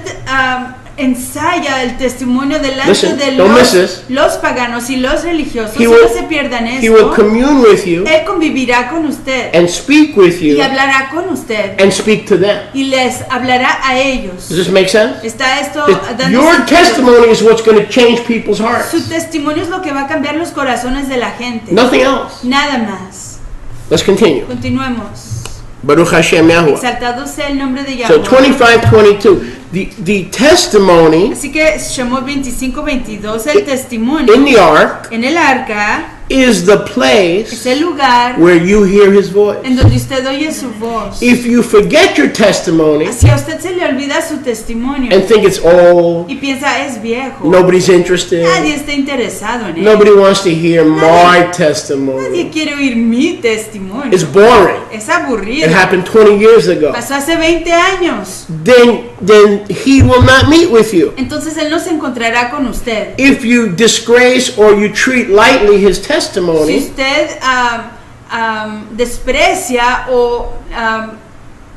ensaya el testimonio delante Listen, de don't miss this. los paganos y los religiosos, He si will- no se pierdan he will esto, commune with you Él convivirá con usted and speak with y you hablará con usted and speak to them. y les hablará a ellos. Does this make sense? ¿Está esto That dando your sentido? testimony is what's going to change people's hearts. Su testimonio es lo que va a cambiar los corazones de la gente. Nothing else. Nada más. Let's continue. Continuemos. Baruch Hashem Yahuwah. Exaltado sea el nombre de So Yahweh. 25:22. The testimony Así que Shemot 25:22, el testimonio in the ark en el arca is the es place el lugar where you hear his voice. en donde usted oye su voz. If you forget your testimony Si a usted se le olvida su testimonio and think it's old, y piensa es viejo, nobody's interested, nadie está interesado en él. nobody wants to hear my Nadie testimony, quiere oír mi testimonio. it's boring. Es It aburrido. happened 20 years ago. Pasó hace 20 años. Then he will not meet with you. Entonces él no se encontrará con usted. If you disgrace or you treat lightly his Si testimony, usted desprecia o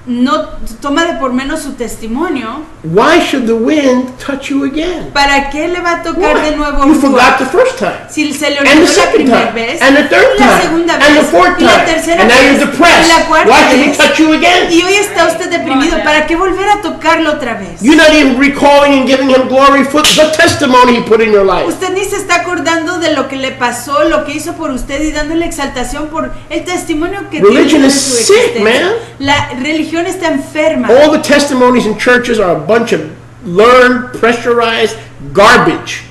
no toma de por menos su testimonio, why should the wind touch you again? ¿para qué le va a tocar Why? de nuevo You forgot Ruach? the first time, Si se le and olvidó the la second primera time, vez, and the third la time, segunda and the vez, fourth y la time, tercera and now vez, you're y la depressed. cuarta Why should he vez, touch you again? y hoy está usted deprimido, ¿para qué volver a tocarlo otra vez? You're not even recalling and giving him glory for the testimony he put in your life. Usted ni se está acordando de lo que le pasó, lo que hizo por usted y dándole exaltación por el testimonio que Religion tiene de is su sick, existencia. man. La religión está enferma. All the testimonies in churches are a bunch of learned, pressurized garbage.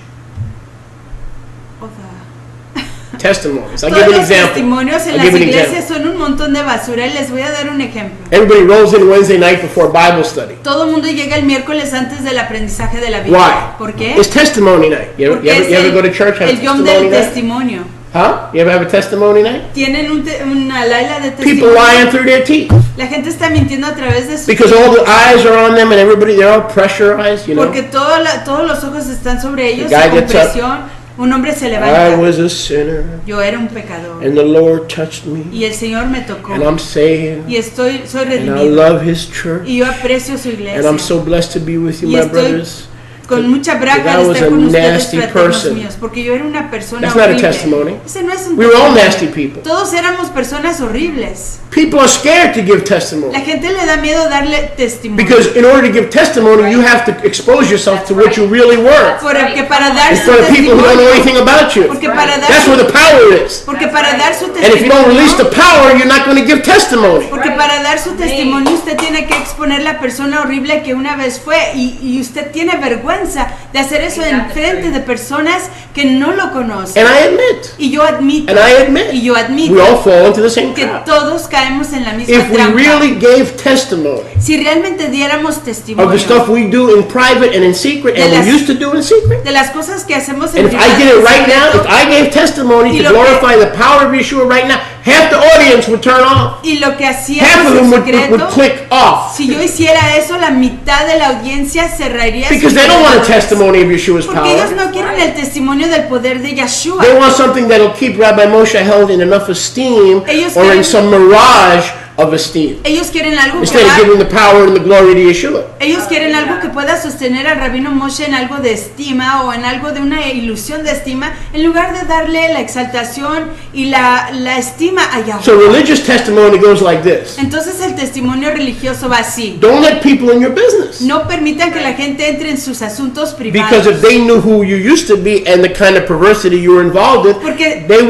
Testimonies. I'll give Todos you an los example. testimonios en I'll las give you an iglesias example. son un montón de basura y les voy a dar un ejemplo. Everybody rolls in Wednesday night before Bible study. Todo el mundo llega el miércoles antes del aprendizaje de la Biblia. Why? ¿Por qué? It's testimony night. You Porque ever, es you ever el, go to church have el yom testimony del night? testimonio. Huh? You ever have a testimony night? Tienen una laila de People testimonio. lying through their teeth La gente está mintiendo a través de su because all the eyes are on them and everybody, they're all pressurized, you know. Porque todos los ojos están sobre ellos, The guy con gets up. presión. Un hombre se I levanta. was a sinner Yo era un pecador. and the Lord touched me Y el Señor me tocó. and I'm saved Y soy and I redimido. love His church Y yo aprecio su and iglesia. I'm so blessed to be with you, Y my estoy brothers. con mucha braga That de was estar a con ustedes, nasty fraternos person. míos, porque yo era una persona That's not a horrible. testimony. Ese no es un We were all testimonio. nasty people. Todos éramos personas horribles. People are scared to give La testimony gente le da miedo darle testimonio. because in order to give testimony, you have to expose yourself to what you really were. Porque para dar In su front of people who don't know testimonio, anything about you. porque para dar That's su, where the power is. porque para dar su And if you don't release the testimonio, power, you're not going to give testimony. porque para dar su testimonio usted tiene que exponer la persona horrible que una vez fue y usted tiene vergüenza de hacer eso en frente de personas que no lo conocen. And I admit, Y yo admito, and I admit, y yo we admito all fall into the same que trap. todos caemos en la misma If we trampa. really gave testimony Si realmente diéramos of the testimonio stuff we do in private and in secret, and De we las- used to do in secret, de las cosas que hacemos en and if I did it right now, if I gave testimony Y to lo que- glorify the power of Yeshua right now, half the audience would turn off. Y lo que Half hacíamos of them en would secreto, click off. si yo hiciera eso, la mitad de la audiencia cerraría sus Because they don't want a ordenadores. testimony of Yeshua's Porque ellos power. no quieren el testimonio del poder de Yeshua. They want something that'll keep Rabbi Moshe held in enough esteem Ellos or in quieren- some mirage of esteem. Ellos quieren algo que Instead of giving the power and the glory to Yeshua. ellos quieren algo que pueda sostener al rabino Moshe en algo de estima o en algo de una ilusión de estima, en lugar de darle la exaltación y la estima a Yahweh. So religious testimony goes like this. Entonces el testimonio religioso va así. Don't let people in your business. No permitan que la gente entre en sus asuntos Because privados. if they knew who you used to be and the kind of perversity you were involved in, Porque- they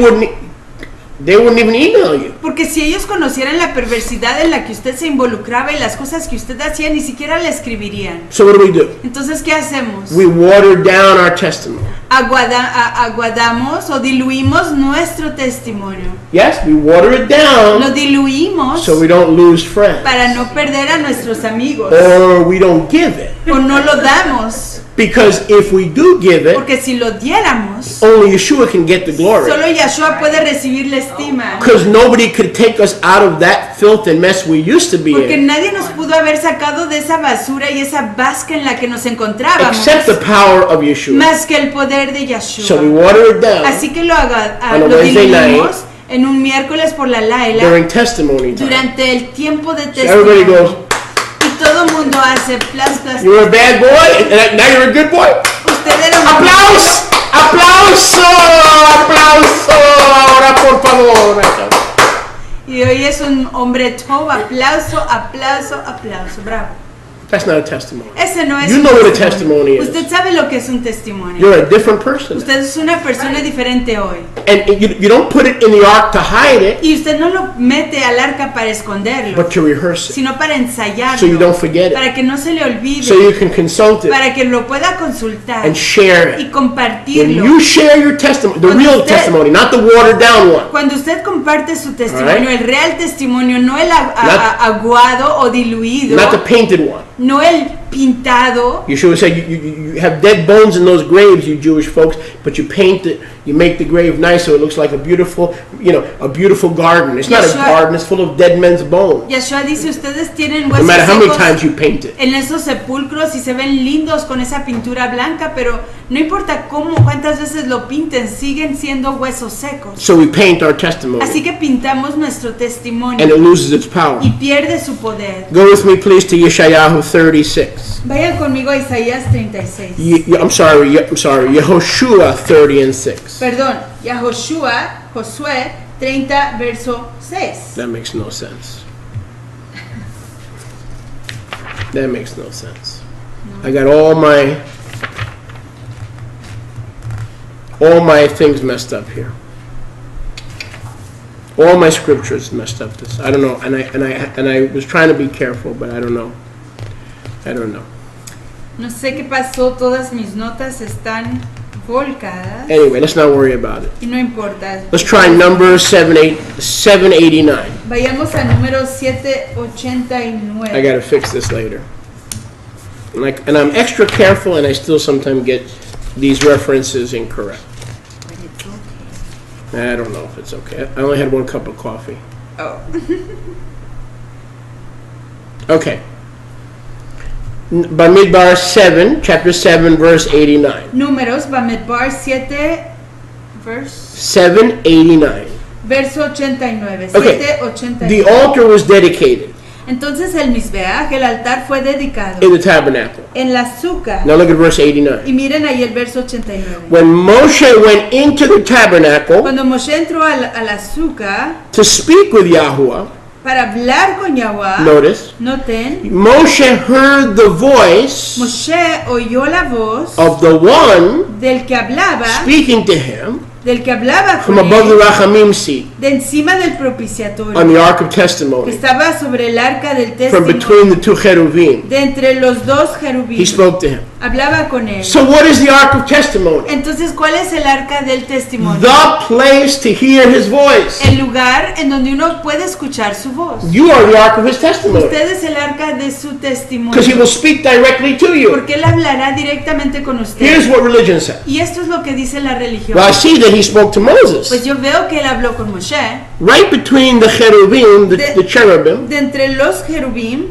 wouldn't even email you. Porque si ellos conocieran la perversidad en la que usted se involucraba y las cosas que usted hacía, ni siquiera le escribirían. So what do? Entonces, ¿qué hacemos? We water down our testimony. Aguadamos o diluimos nuestro testimonio. Yes, we water it Lo down diluimos so we don't lose friends. para no perder a nuestros amigos. Or we don't give it. O no lo damos. Because if we do give it, Porque si lo diéramos, only Yeshua can get the glory. solo Yahshua puede recibir la estima. Because nobody could take us out of that filth and mess we used to be Porque in, nadie nos pudo haber sacado de esa basura y esa vasca en la que nos encontrábamos. except the power of Yeshua. Más que el poder de So we Yahshua. water it down Así que lo On a Wednesday diluimos en un miércoles por la Laila during testimony time. durante el tiempo de So everybody testimonio. goes, Y todo el mundo hace plas, plas. you were a bad boy, and now you're a good boy? Usted era un ¡Aplausos! ¡Aplauso! ¡Aplauso! Ahora, por favor. y hoy es un hombre top. Aplauso, aplauso, aplauso. Bravo. That's not a testimony. Ese no es You un know what a testimonio. testimony is. Usted sabe lo que es un testimonio. You're a different person. Usted es una persona diferente hoy. And you don't put it in the ark to hide it, Y usted no lo mete al arca para esconderlo, but to rehearse it. sino para ensayarlo, So you don't forget it. para que no se le olvide, So you can consult it para que lo pueda consultar and share y it. When compartirlo. you share your testimony, the Cuando real usted- testimony, not the watered down one. Cuando usted comparte su testimonio, Alright. el real testimonio, no el Not- aguado o diluido, Not the painted one. no el pintado. Yeshua said you have dead bones in those graves, you Jewish folks, but you paint it, you make the grave nice so it looks like a beautiful garden. It's not a Yeshua- garden, it's full of dead men's bones. Yahshua dice, ustedes tienen No huesos matter how many secos times you paint it. en esos sepulcros y se ven lindos con esa pintura blanca, pero no importa cuántas veces lo pinten, siguen siendo huesos secos. So we paint our testimony, Así que pintamos nuestro and testimonio it loses its power. y pierde su poder. Go with me, please, to Yeshayahu 36. Vayan conmigo a Isaías 36. I'm sorry, Yehoshua 30 and 6. Perdón, Josué 30, verso 6. That makes no sense. That makes no sense. I got all my things messed up here. All my scriptures messed up this. I don't know, and I was trying to be careful, but I don't know. No sé qué pasó, todas mis notas están volcadas Anyway, let's not worry about it. y no importa. Let's try Numbers 789. Vayamos a número I 789. gotta fix this later. And I'm extra careful, and I still sometimes get these references incorrect. I don't know if it's okay. I only had one cup of coffee. Oh. Okay. Bamidbar 7, chapter 7, verse 89. Números, Bamidbar 7, verse 789. verso 89. Okay. 7:89. The altar was dedicated Entonces el Misbeach, el altar, fue dedicado in the tabernacle. en la azúcar. Now look at verse Y 89. miren ahí el verso 89. When Moshe went into the tabernacle Cuando Moshe entró al azúcar to speak with Yahuwah, para hablar con Yahweh, notice, noten, Moshe heard the voice Moshe oyó la voz of the one del que hablaba speaking to him con from above the él, Rachamim seat de encima del on propiciatorio, the Ark of que Testimony, estaba sobre el arca del from testimonio, between the two cherubim. de entre los dos He jerubines. spoke to him. hablaba con él. So what is the Ark of Testimony? Entonces, ¿cuál es el arca del testimonio? The place to hear his voice. El lugar en donde uno puede escuchar su voz. You are the Ark of his testimony. Usted es el arca de su testimonio. Because he will speak directly to you. Porque él hablará directamente con usted. Here's what religion says. Y esto es lo que dice la religión. Well, I see that he spoke to Moses. Pues yo veo que él habló con Moshe. Right between the cherubim, the cherubim, De entre los querubín,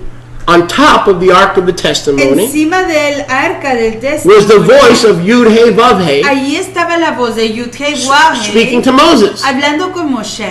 on top of the Ark of the Testimony, encima del arca del was the testimonio, voice of Yud-Hey Vav-Hey allí estaba la voz de Yud-Hei Wav-Hei speaking to Moses. hablando con Moshe.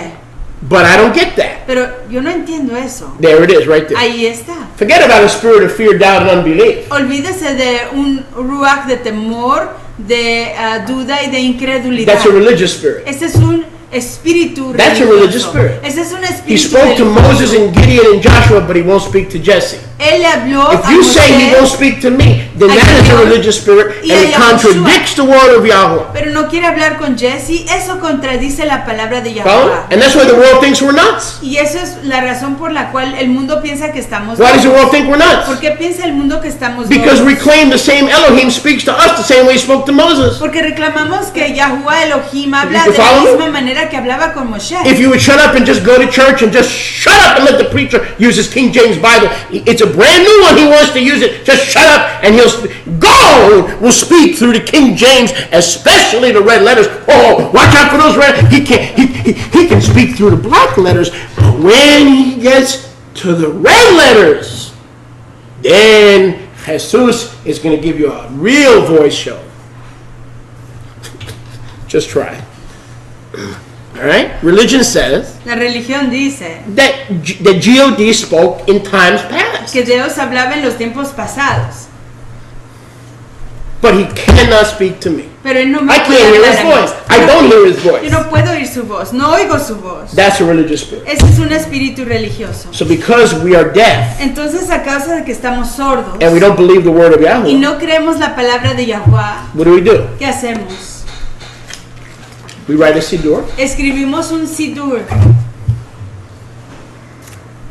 But I don't get that. Pero yo no entiendo eso. There it is, right there. Ahí está. Forget about a spirit of fear, doubt, and unbelief. Olvídese de un ruach de temor, de duda y de incredulidad. That's a religious spirit. Ese es un espíritu That's a religious religioso. spirit. Ese es un He espíritu spoke to religioso. Moses and Gideon and Joshua, but he won't speak to Jesse. Él le habló If a you say he won't Moshe, speak to me, then a that is a Gideon religious spirit, and y a it contradicts the word of Yahweh. pero no quiere hablar con Jesse. Eso contradice la palabra de Follow? Yahweh. And that's why the world thinks we're nuts. Y eso es la razón por la cual el mundo piensa que estamos Why does the locos. world think we're nuts? ¿Por qué piensa el mundo que estamos Because locos? we claim the same Elohim speaks to us the same way he spoke to Moses. Porque reclamamos que Yahuwah Elohim habla You de la follow me? misma manera que hablaba con Moshe. If you would shut up and just go to church and just shut up and let the preacher use his King James Bible, it's a brand new one, he wants to use it. Just shut up and he'll will speak through the King James, especially the red letters. Oh, watch out for those red. He can speak through the black letters, but when he gets to the red letters, then Jesus is going to give you a real voice show. Just try. All right? Religion says La religión dice that God spoke in times past, que Dios hablaba en los tiempos pasados, but he cannot speak to me. pero él no me I puede can't hear his hablar a mí. voice. I don't hear his Yo voice. no puedo oír su voz, no oigo su voz. That's a religious spirit. Ese es un espíritu religioso. So because we are deaf Entonces, a causa de que estamos sordos and we don't believe the word of y Yahweh, no creemos la palabra de Yahuwah, what do? ¿qué hacemos? We write a siddur. Escribimos un sidur,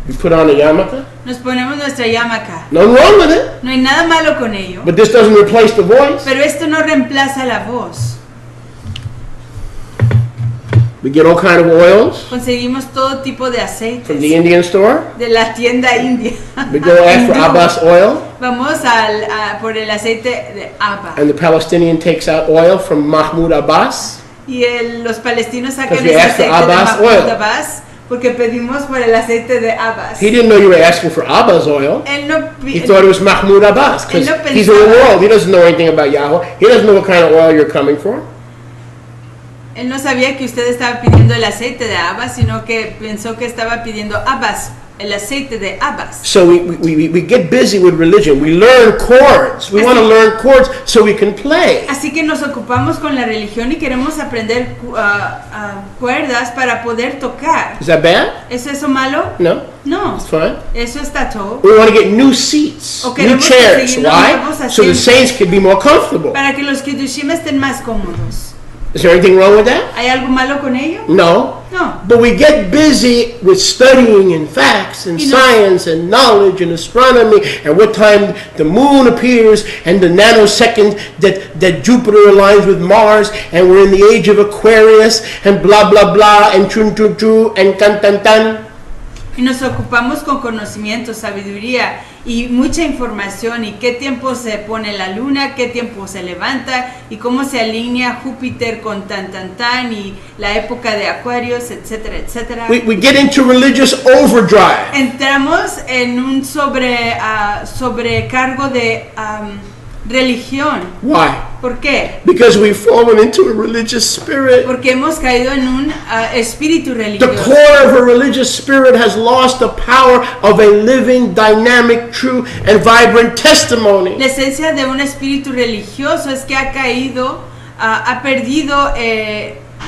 We put on a yarmulke. nos ponemos nuestra yarmulke. Nothing wrong with it. No hay nada malo con ello, But this doesn't replace the voice. pero esto no reemplaza la voz. We get all kind of oils Conseguimos todo tipo de from aceites the Indian store. de la tienda india. We go ask for Hindú. Abbas oil, Vamos por el aceite de Abba. and the Palestinian takes out oil from Mahmoud Abbas. Y los palestinos sacan Because we ese asked for aceite de Abbas Mahmoud oil. Abbas porque pedimos por el aceite de Abbas. He didn't know you were asking for Abbas oil. Él no, He thought it was Mahmoud Abbas because Él no he's in the pensaba- world. He doesn't know anything about Yahweh. He doesn't know what kind of oil you're coming for. él no sabía que usted estaba pidiendo el aceite de Abbas, sino que pensó que estaba pidiendo Abbas, el aceite de Abbas. So we get busy with religion. We learn chords. We want to learn chords so we can play. Así que nos ocupamos con la religión y queremos aprender cuerdas para poder tocar. Is that bad? ¿Es eso malo? No, No, it's fine. eso está todo. We want to get new seats, Okay, new vamos a chairs. seguir Why? nuevos So the asientos. saints can be more comfortable. Para que los kiddushim estén más cómodos. Is there anything wrong with that? ¿Hay algo malo con ello? No. No. But we get busy with studying and facts and You know- science and knowledge and astronomy and what time the moon appears and the nanosecond that Jupiter aligns with Mars and we're in the age of Aquarius and blah blah blah and chun chun chun and tan tan tan. Y nos ocupamos con conocimiento, sabiduría y mucha información y qué tiempo se pone la luna, qué tiempo se levanta y cómo se alinea Júpiter con tan y la época de Acuarios, etcétera, etcétera. We get into religious overdrive. Entramos en un sobrecargo de religión. Why? ¿Por qué? Because we've fallen into a religious spirit. Porque hemos caído en un espíritu The religioso. core of a religious spirit has lost the power of a living, dynamic, true, and vibrant testimony. La esencia de un espíritu religioso es que ha caído, ha perdido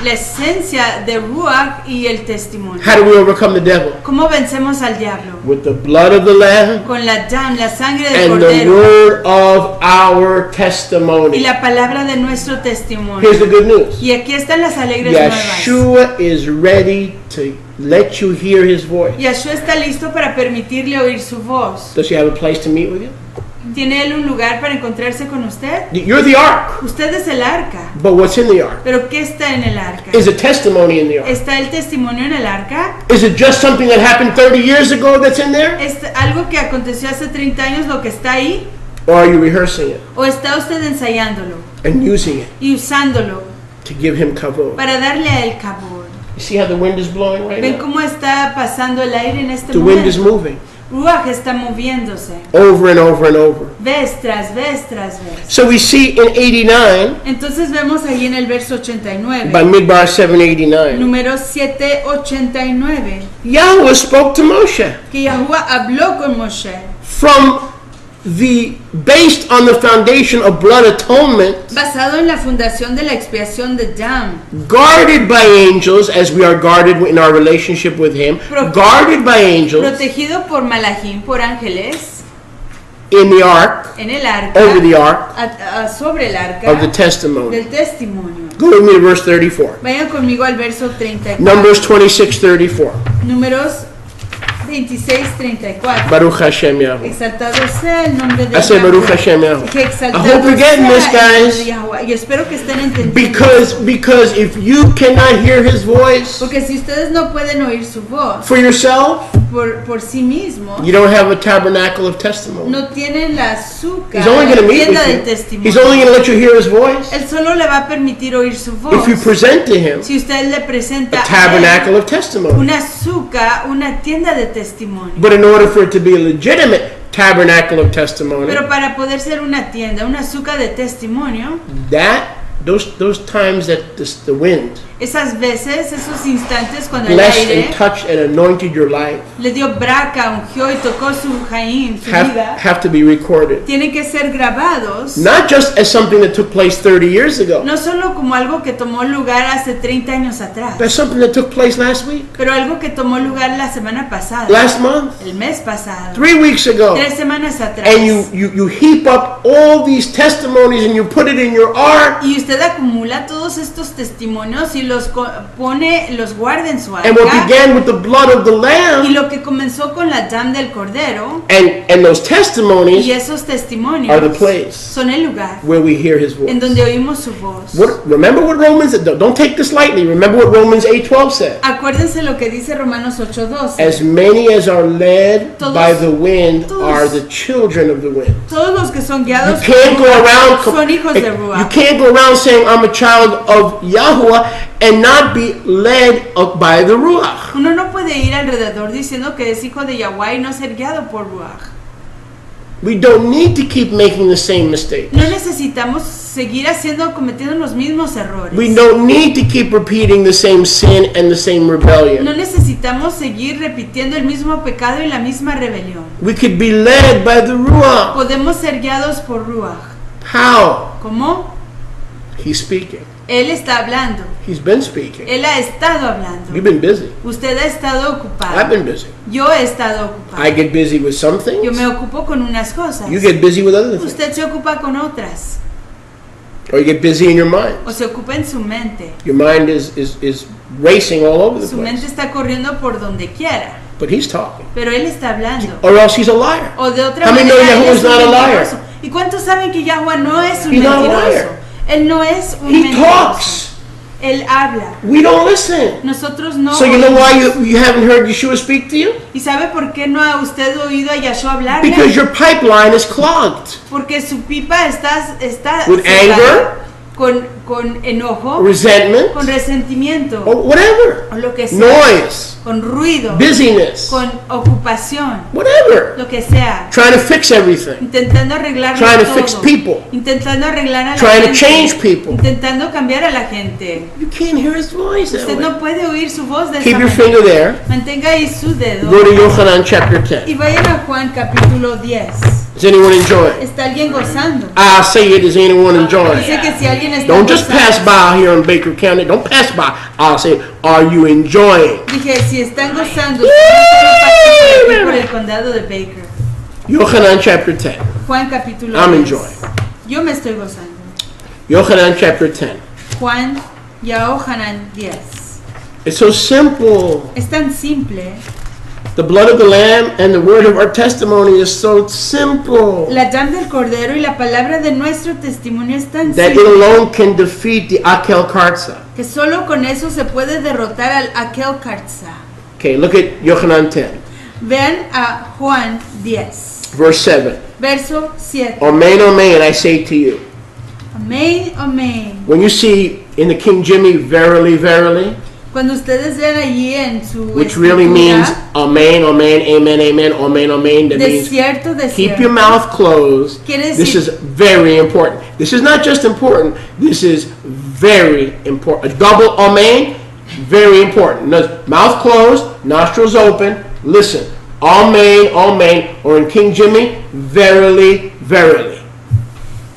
la esencia de Ruach y el testimonio. How do we overcome the devil? ¿Cómo vencemos al diablo? With the blood of the Lamb Con la sangre del and the Cordero word of our y testimony. la palabra de nuestro testimonio. Here's the good news. Y aquí están las alegres nuevas. Yeshua is ready to let you hear his voice. Yeshua está listo para permitirle oír su voz. Does he have a place to meet with you? ¿Tiene él un lugar para encontrarse con usted? You're the ark. Usted es el arca. But what's in the ark? ¿Pero qué está en el arca? Is a testimony in the ark? ¿Está el testimonio en el arca? Is it just something that happened 30 years ago that's in there? ¿Es algo que aconteció hace 30 años lo que está ahí? Or are you rehearsing it ¿O está usted ensayándolo and using it y usándolo to give him kavod? para darle a él kabod? You see how the wind is blowing right ¿Ven now? cómo está pasando el aire en este The wind is momento? moving Ruach está moviéndose. over and over and over. Vez tras vez tras vez. So we see in 89, Entonces vemos ahí en el verso 89. by Midbar 789, Número 789. Yahweh spoke to Moshe Que Yahuwah habló con Moshe. based on the foundation of blood atonement, Basado en la fundación de la expiación de Dam. guarded by angels as we are guarded in our relationship with him, guarded by angels Protegido por Malachim, por ángeles. in the ark, En el arca. over the ark Sobre el arca. of the testimony. Del testimonio. Go with me to verse 34. Vayan conmigo al verso 34. Numbers 26:34. Números 26-34. Baruch Hashem Yahweh. Exaltado sea el nombre de I say Baruch Yahuwah. Hashem Yahweh. Que exaltado I hope you're getting sea this, el nombre guys. de Yahuwah. Y espero que estén entendiendo. Because if you cannot hear his voice Porque si ustedes no pueden oír su voz for yourself, por sí mismos, you don't have a tabernacle of testimony. no tienen la azúcar, He's only going to la meet tienda del with you. testimonio. He's only going to let you hear his voice Él solo le va a permitir oír su voz. if you present to him Si usted le presenta a a él tabernacle of testimony. una azúcar, una tienda de testimonio. But in order for it to be a legitimate tabernacle of testimony, Pero para poder ser una tienda, una azúcar de testimonio, those times that the wind esas veces, esos instantes cuando el blessed aire and touched and anointed your life le dio braca, ungió y tocó su jaim, su vida, have to be recorded. tienen que ser grabados, Not just as something that took place 30 years ago. no solo como algo que tomó lugar hace 30 años atrás, That's something that took place last week, pero algo que tomó lugar la semana pasada, last month, el mes pasado, 3 weeks ago. 3 semanas atrás. And you heap up all these testimonies and you put it in your ark. Y usted acumula todos estos testimonios y los los guarda en su And what arca. began with the blood of the Y lamb lo que comenzó con la dam del cordero and those testimonies y esos testimonios are the place son el lugar where we hear his voice. en donde oímos su voz. Remember what Romans, don't take this lightly, remember what Romans 8:12 said. Acuérdense lo que dice Romanos 8:12. As many as are led Todos- by the wind todos- are the children of the wind. Todos los que son You guiados can't por go around son hijos de you Ruach. can't go around saying I'm a child of Yahuwah and not be led by the Ruach. Uno no puede ir alrededor diciendo que es hijo de Yahweh y no ser guiado por Ruach. We don't need to keep making the same mistakes. No necesitamos seguir cometiendo los mismos errores. We don't need to keep repeating the same sin and the same rebellion. No necesitamos seguir repitiendo el mismo pecado y la misma rebelión. We could be led by the Ruach. Podemos ser guiados por Ruach. How? ¿Cómo? He's speaking. Él está hablando. He's been speaking. Él ha estado hablando. You've been busy. Usted ha estado I've ocupado. been busy. Yo he estado ocupado. I get busy with some Yo things. me ocupo con unas cosas. You get busy with other things. Usted se ocupa con otras. Or you get busy in your mind. O se ocupa en su mente. Your mind is racing all over the Su mente place. está corriendo por donde quiera. But he's talking. Pero él está hablando. Or else he's a liar. O de otra How many manera, know él Yahuwah es is un not a liar? mentiroso. ¿Y cuántos saben que Yahuwah no es un He's not a mentiroso? liar. Él no es un He mentiroso. talks. Él habla. We don't listen. Nosotros no. So you know why oímos. you haven't heard Yeshua speak to you? ¿Y sabe por qué no ha usted oído a Yahshua hablarle? Because your pipeline is clogged. Porque su pipa está With cerrada anger, con enojo, resentment, con resentimiento, or whatever. o lo que sea, Noise, con ruido, busyness, con ocupación, whatever. lo que sea, Trying to fix everything. intentando arreglarlo Trying to todo, fix people. intentando arreglar a la Trying to gente, change people. intentando cambiar a la gente. You can't hear his voice that Usted way. no puede oír su voz de Keep esa your manera. finger there. Mantenga ahí su dedo Go to Yochanan chapter 10. y vayan a Juan capítulo 10. Is anyone enjoying? ¿Está alguien gozando? I'll say it. Is anyone enjoying? Dice que si alguien está Don't just gozando, pass by here in Baker County. Don't pass by. I'll say, are you enjoying? dije, si están gozando, solo pasen por aquí, por el condado de Baker. Yochanan chapter 10. Juan capítulo I'm 10. enjoying. Yo me estoy gozando. Yochanan chapter 10. Juan Yahohanan 10. It's so simple. Es tan simple. The blood of the lamb and the word of our testimony is so simple La llama del cordero y la palabra de nuestro testimonio es tan that it simple alone can defeat the Akel Karza. que solo con eso se puede derrotar al Akel Karza. Okay, look at Yochanan 10, Vean a Juan 10, verse 7. verso 7. Amen, amen, I say to you. Amén, amén. When you see in the King Jimmy, verily, verily, Cuando ustedes vean allí en su which really means escritura, amen, amen, amen, amen, amen, amen, that means desierto, keep your desierto, mouth closed. Quiere This is decir- very important. This is not just important, this is very important. A double amen, very important. Mouth closed, nostrils open, listen. Amen, amen, or in King Jimmy, verily, verily.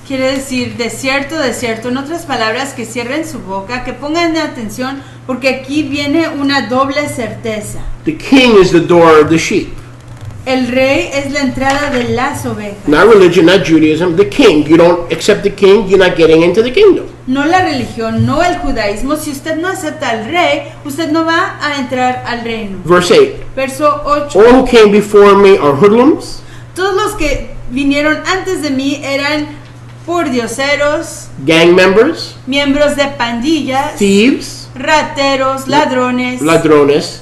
quiere decir desierto, desierto. En otras palabras, que cierren su boca, que pongan atención, porque aquí viene una doble certeza. The king is the door of the sheep. El rey es la entrada de las ovejas. Not religion, not Judaism, the king. You don't accept the king, you're not getting into the kingdom. No la religión, no el judaísmo. Si usted no acepta al rey, usted no va a entrar al reino. Verse 8. Verso 8. All who came before me are hoodlums, Todos los que vinieron antes de mí eran pordioseros, gang members, miembros de pandillas, thieves, rateros, ladrones. ladrones,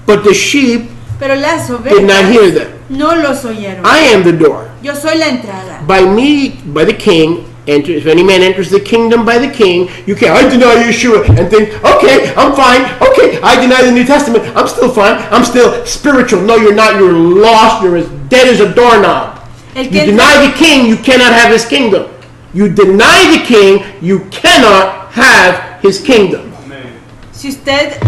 but the sheep Pero las did not hear ovejas them. no los oyeron. I am the door. Yo soy la entrada. By me, by the king, enter, if any man enters the kingdom by the king, you can't, I deny Yeshua, and think, okay, I'm fine, okay, I deny the New Testament, I'm still fine, I'm still spiritual. No, you're not, you're lost, you're as dead as a doorknob. El You que deny the king, you cannot have his kingdom. You deny the king, you cannot have his kingdom. Si usted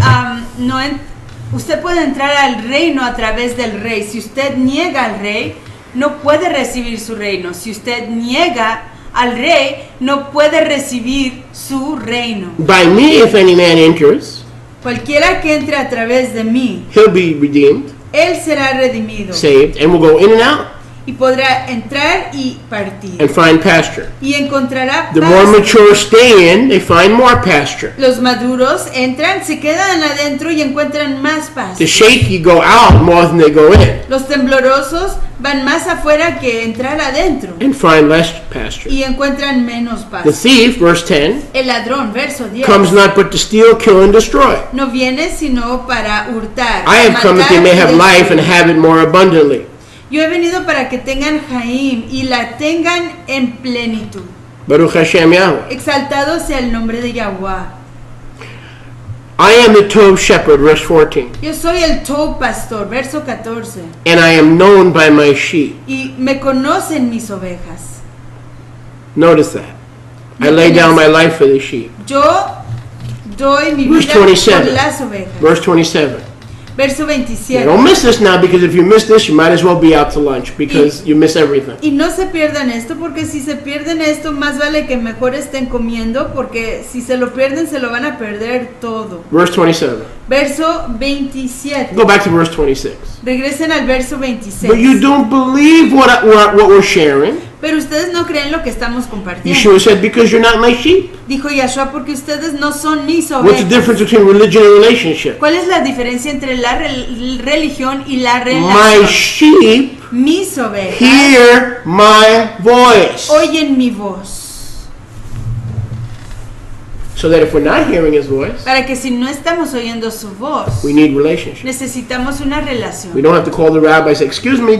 usted puede entrar al reino a través del rey. Si usted niega al rey, no puede recibir su reino. Si usted niega al rey, no puede recibir su reino. By me, if any man enters, Cualquiera que entre a través de mí, he'll be redeemed, él será redimido saved, and will go in and out y podrá entrar y partir and find pasture. y encontrará The more pasto. mature stay in, they find more pasture. Los maduros entran, se quedan adentro y encuentran más pasto. The shaky go out more than they go in Los temblorosos van más afuera que entrar adentro and find less pasture. y encuentran menos The pasto. thief, verse 10, El ladrón, verso 10, comes not but to steal, kill, and destroy. no viene sino para hurtar, I have come that they matar may y have life and destruir. have it more abundantly. Yo he venido para que tengan Jaim y la tengan en plenitud. Baruch Hashem Yahweh. Exaltado sea el nombre de Yahweh. I am the Tov shepherd, verse 14, Yo soy el Tov pastor, verso 14, and I am known by my sheep. y me conocen mis ovejas. Notice that. I lay down my life for the sheep. Yo doy mi Verse vida por 27. las ovejas. Verse 27. Verso Now, 27. don't miss this now, because if you miss this, you might as well be out to lunch, because you miss everything. Y no se pierdan esto, porque si se pierden esto, más vale que mejor estén comiendo, porque si se lo pierden, se lo van a perder todo. Verse 27. Verso 27. Go back to verse 26. Regresen al verso 26. But you don't believe what we're sharing. Pero ustedes no creen lo que estamos compartiendo. Yeshua said, because you're not my sheep. Dijo Yahshua, porque ustedes no son mis What's the ovejas. difference between religion and relationship? ¿Cuál es la diferencia entre la religión y la My relación? sheep Mis ovejas hear my voice. oyen mi voz. So that if we're not hearing his voice, Para que si no estamos oyendo su voz, we need relationship. necesitamos una We relación. don't have to call the rabbi and say, excuse me,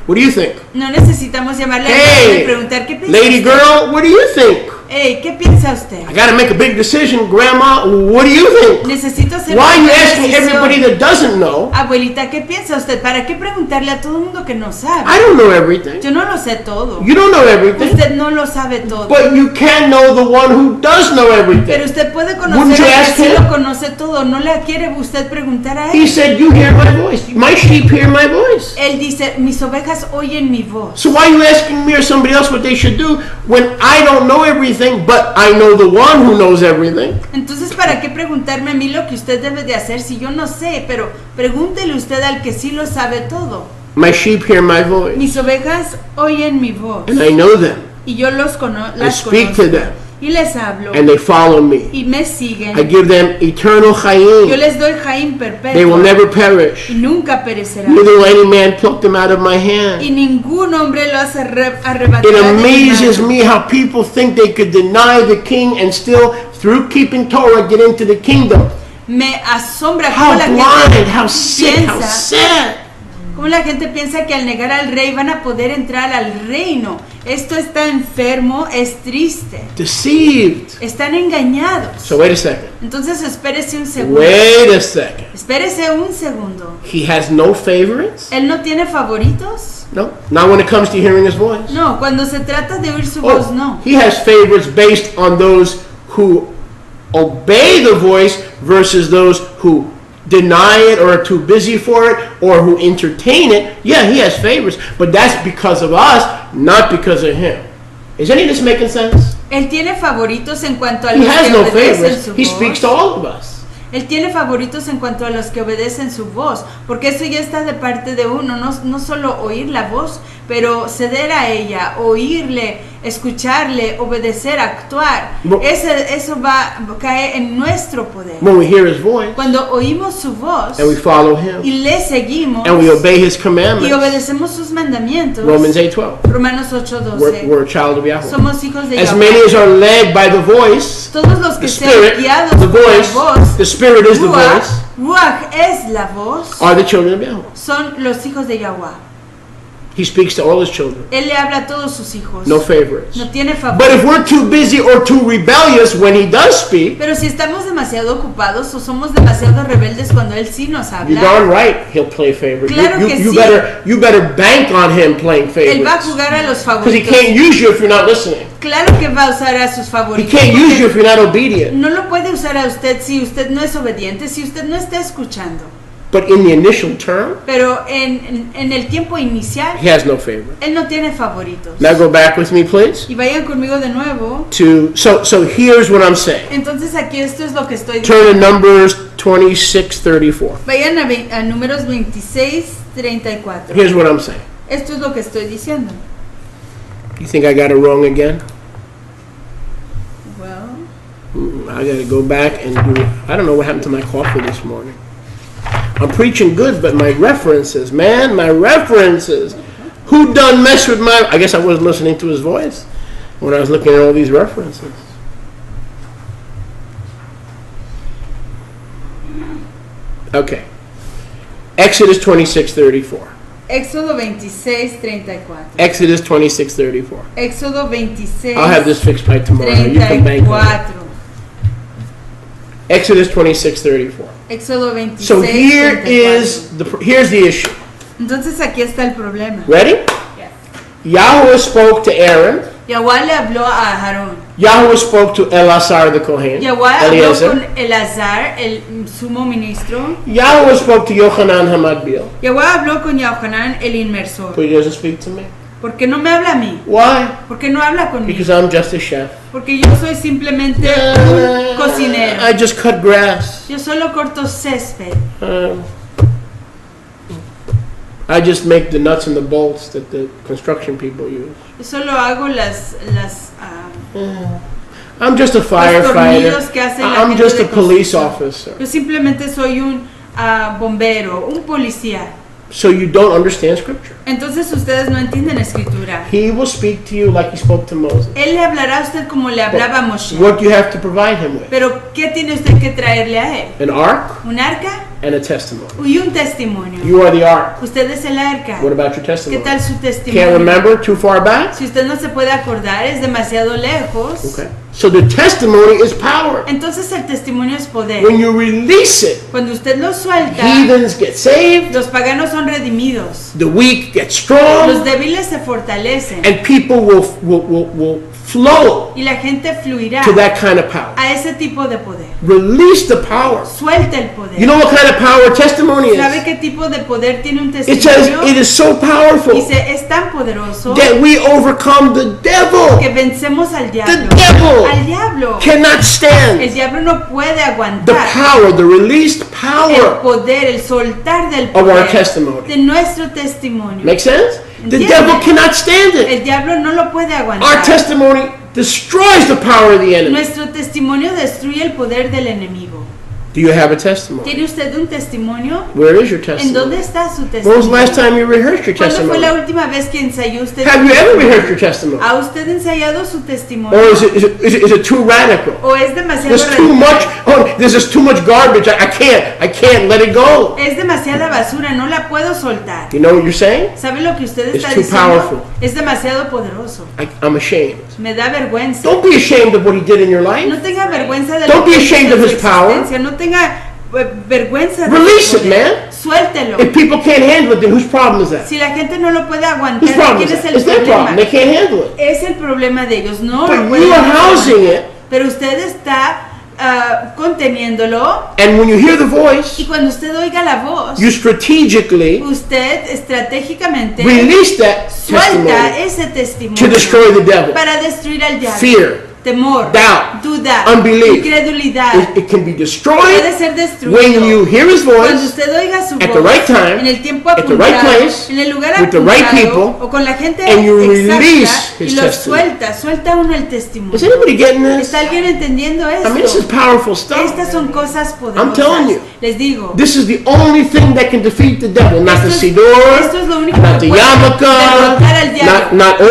what do you think? No necesitamos llamarle a Hey, alguien y preguntar qué piensa lady usted? girl, what do you think? Hey, ¿qué piensa usted? I gotta make a big decision, grandma, what do you think? Necesito hacer Why are you una asking everybody decisión. that doesn't know? Abuelita, ¿qué piensa usted? ¿Para qué preguntarle a todo el mundo que no sabe? I don't know everything. Yo no lo sé todo. You don't know everything. Usted no lo sabe todo. But you can know the one who does know Pero everything. usted puede Wouldn't conocer you a ask quien sí him? lo conoce todo. ¿No le quiere usted preguntar a He él? said, you hear my voice. My sheep hear my voice. Él dice, mis ovejas oyen mi voz. So why are you asking me or somebody else what they should do when I don't know everything, but I know the one who knows everything? Entonces, ¿para qué preguntarme a mí lo que usted debe de hacer si yo no sé? Pero pregúntele usted al que sí lo sabe todo. My sheep hear my voice, Mis ovejas oyen mi voz. and I know them. Y yo I las speak to conozco. them. y les hablo and they follow me. y me I siguen, give them eternal yo chayim. les doy Jaim They perpetuo will never y perish. nunca perecerán. Neither will any man pluck them out of my Y hand. ningún hombre lo hace arrebatar It de mi amazes mano. me how people think they could deny the king and still, through keeping Torah, get into the kingdom. Me asombra How cómo la blind, gente how sick, how piensa, sad. cómo la gente piensa que al negar al rey van a poder entrar al reino. Esto está enfermo, es triste. Deceived. Están engañados. So wait a second. Entonces espérese un segundo. Wait a second. Espérese un segundo. He has no favorites? ¿Él no tiene favoritos? No. Not when it comes to hearing his voice. No, cuando se trata de oír su voz, no. He has favorites based on those who obey the voice versus those who deny it or are too busy for it or who entertain it. Yeah, he has favorites, but that's because of us, not because of him. Is any of this making sense? Él tiene favoritos en cuanto a He los has que no obedecen favorites. su He speaks to voz. all of us. Él tiene favoritos en cuanto a los que obedecen su voz, porque eso ya está de parte de uno, no solo oír la voz, pero ceder a ella, oírle, escucharle, obedecer, actuar. Well- Eso cae en nuestro poder. When we hear his voice Cuando oímos su voz and we follow him y le seguimos and we obey his y commandments, obedecemos sus mandamientos, Romans 8:12. Romanos 8:12, We're a child of Yahweh. somos hijos de As Yahweh. many as are led by the voice, Todos los que the sean Spirit, guiados the por la voice, voz, the Spirit is the Ruach, voice, Ruach es la voz, are the children of Yahweh. son los hijos de Yahweh. He speaks to all his children. Él le habla a todos sus hijos. No favorites. No tiene But favor. if we're too busy or too rebellious when he does speak, Pero si estamos demasiado ocupados o somos demasiado rebeldes cuando Él sí nos you're habla, darn right he'll play favorites. Claro que sí. You better bank on him playing Él va a favorites. jugar a los Because he favoritos. can't use you if you're not listening. Claro que va a usar a sus He favoritos. can't use you porque if you're not obedient. no lo puede usar a usted si usted no es obediente, si usted no está escuchando. But in the initial term, Pero en el tiempo inicial, he has no favorites. Él no tiene favoritos. Now go back with me, please. Y vayan conmigo de nuevo. So here's what I'm saying. Entonces aquí esto es lo que estoy Turn diciendo. to Numbers 26:34. Vayan a números 26:34. Here's what I'm saying. Esto es lo que estoy diciendo. You think I got it wrong again? Well, I got to go back and do. I don't know what happened to my coffee this morning. I'm preaching good, but my references, man, my references. Who done mess with my? I guess I wasn't listening to his voice when I was looking at all these references. Okay. Exodus 26:34. Éxodo 26:34. Exodus 26:34. Éxodo 26. I'll have this fixed by tomorrow. You can bank on it. 34. Exodus 26:34. Éxodo 26. So here 34. is here's the issue. Entonces aquí está el problema. Ready? Yes. Yahweh spoke to Aaron. Yahweh le habló a Aarón. Yahweh spoke to Eleazar the Kohen. Yahweh habló Eliezer. con Elazar, el sumo ministro. Yahweh spoke to Yochanan Hamadbil. Yahweh habló con Yohanan, el inmersor. But he doesn't speak to me. ¿Por qué no me habla a mí? Why? ¿Por qué no habla conmigo? Because I'm just a chef. Porque yo soy simplemente un cocinero. I just cut grass. Yo solo corto césped. I just make the nuts and the bolts that the construction people use. Yo solo hago I'm just a firefighter. tornillos que hace la I'm gente just de a police construcción. officer. Yo simplemente soy un bombero, un policía. So you don't understand scripture. Entonces ustedes no entienden escritura. He will speak to you like he spoke to Moses. Él le hablará a usted como le hablaba a Moshe. What do you have to provide him with? Pero ¿qué tiene usted que traerle a él? An ark ¿Un arca? and a testimony. Y un testimonio. You are the ark. Usted es el arca. What about your ¿Qué testimony? tal su Can't testimonio? remember? Too far back? Si usted no se puede acordar, es demasiado lejos. Okay. So the testimony is power. Entonces el testimonio es poder. When you release it, Cuando usted lo suelta, heathens get saved, los paganos son redimidos. the weak get Los strong, débiles se fortalecen. and people will flow Y la gente fluirá to that kind of power. a ese tipo de poder. Release the power. Suelta el poder. You know what kind of power testimony ¿Sabe is? qué tipo de poder tiene un It says testimonio? it is so powerful Dice, es tan poderoso that we overcome the devil. que vencemos al diablo. The devil Al diablo. cannot El stand diablo no puede the aguantar power, the released el power poder, el soltar del of our poder testimony. de nuestro testimonio. Make sense? The Entiende. devil cannot stand it. El diablo no lo puede Our aguantar. testimony destroys the power of the enemy. Nuestro testimonio destruye el poder del enemigo. Do you have a testimony? ¿Tiene usted un testimonio? Where is your ¿En dónde testimony? está su When was the testimonio? last time you rehearsed your ¿Cuándo fue la testimony? última vez que ensayó usted? Have you ever rehearsed your testimony? ¿Ha usted ensayado su testimonio? Or is it too radical? ¿O es demasiado There's too radical? much. Oh, there's just too much garbage. I can't let it go. Es demasiada basura, no la puedo soltar. You know what you're saying? ¿Sabe lo que usted It's está too powerful. diciendo? Es demasiado poderoso. I'm ashamed. Me da vergüenza. Don't be ashamed of what he did in your life. No tenga vergüenza de Don't lo que be ashamed hizo of en his su power. existencia. No tenga vergüenza de Release su it, poder. man. Suéltelo. If people can't handle it, then whose problem is that? Si la gente no lo puede Whose aguantar, problem ¿quién is es that? el It's their problem. problema? They can't handle it. Es el problema de ellos, no But lo you pueden are housing aguantar. it. Pero usted está conteniéndolo, And when you hear the y voice, cuando usted oiga la voz, you strategically usted estratégicamente release that suelta testimony ese to testimonio destroy the devil. para destruir al diablo. Fear, Temor, doubt, duda, unbelief. incredulidad. It can be Puede destroyed ser destruido. when you hear his Cuando voice usted oiga su at voz, the right time, en el tiempo at the apuntado, right place, en el lugar with the right apuntado, people, o con la gente and you exacta, release y his lo testimony. suelta uno el testimonio. Is anybody getting this? ¿Está alguien entendiendo I esto? mean, this is powerful stuff. Estas son cosas I'm telling poderosas. you. Les digo, This is the only thing that can defeat the devil. Not the esto Sidor, es lo único not que the puede yarmulke, derrotar al diablo. not oil.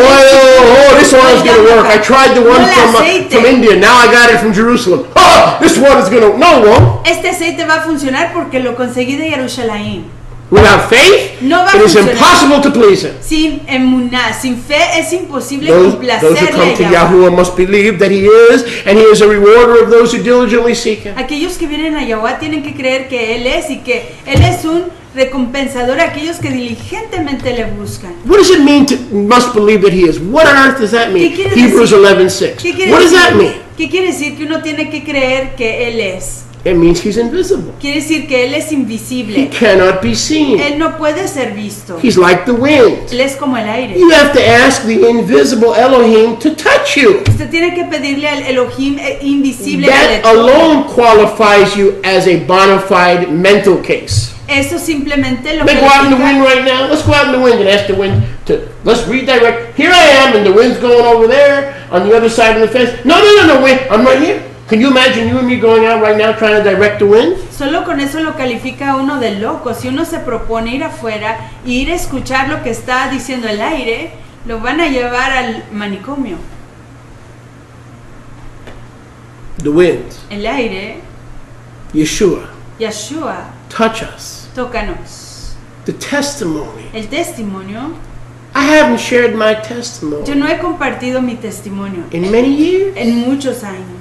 Oh, this oil's going to work. I tried the one No el aceite. from India. Now I got it from Jerusalem. Oh, this one is going to... No, it won't. Este aceite va a funcionar porque lo conseguí de Jerusalén. Without faith, No va a it is funcionar. impossible to please him. Sin emuná, sin fe es imposible Those who complacerle come a to Yahweh. Yahuwah must believe that he is, and he is a rewarder of those who diligently seek him. Aquellos que vienen a Yahweh tienen que creer que Él es y que Él es un recompensador a aquellos que diligentemente le buscan. What does it mean to must believe that he is? What on earth does that mean? ¿Qué quiere Hebrews decir? 11:6. ¿Qué quiere What does decir? that mean? ¿Qué quiere decir? Que uno tiene que creer que Él es. It means he's invisible. Quiere decir que Él es He invisible. cannot be seen. Él no puede ser visto. He's like the wind. Él es como el aire. You have to ask the invisible Elohim to touch you. Usted tiene que pedirle al Elohim invisible que le That toque. alone qualifies you as a bona fide mental case. Eso simplemente lo Let's go out in the wind califica. right now. Let's go out in the wind and ask the wind to, let's redirect. Here I am and the wind's going over there on the other side of the fence. No, wind, I'm right here. Can you imagine you and me going out right now trying to direct the wind? Solo con eso lo califica a uno de loco. Si uno se propone ir afuera e ir a escuchar lo que está diciendo el aire, lo van a llevar al manicomio. The wind, El aire, Yeshua, Yeshua, touch us. tócanos. The testimony. El testimonio, I haven't shared my testimony yo no he compartido mi testimonio in many years. en muchos años.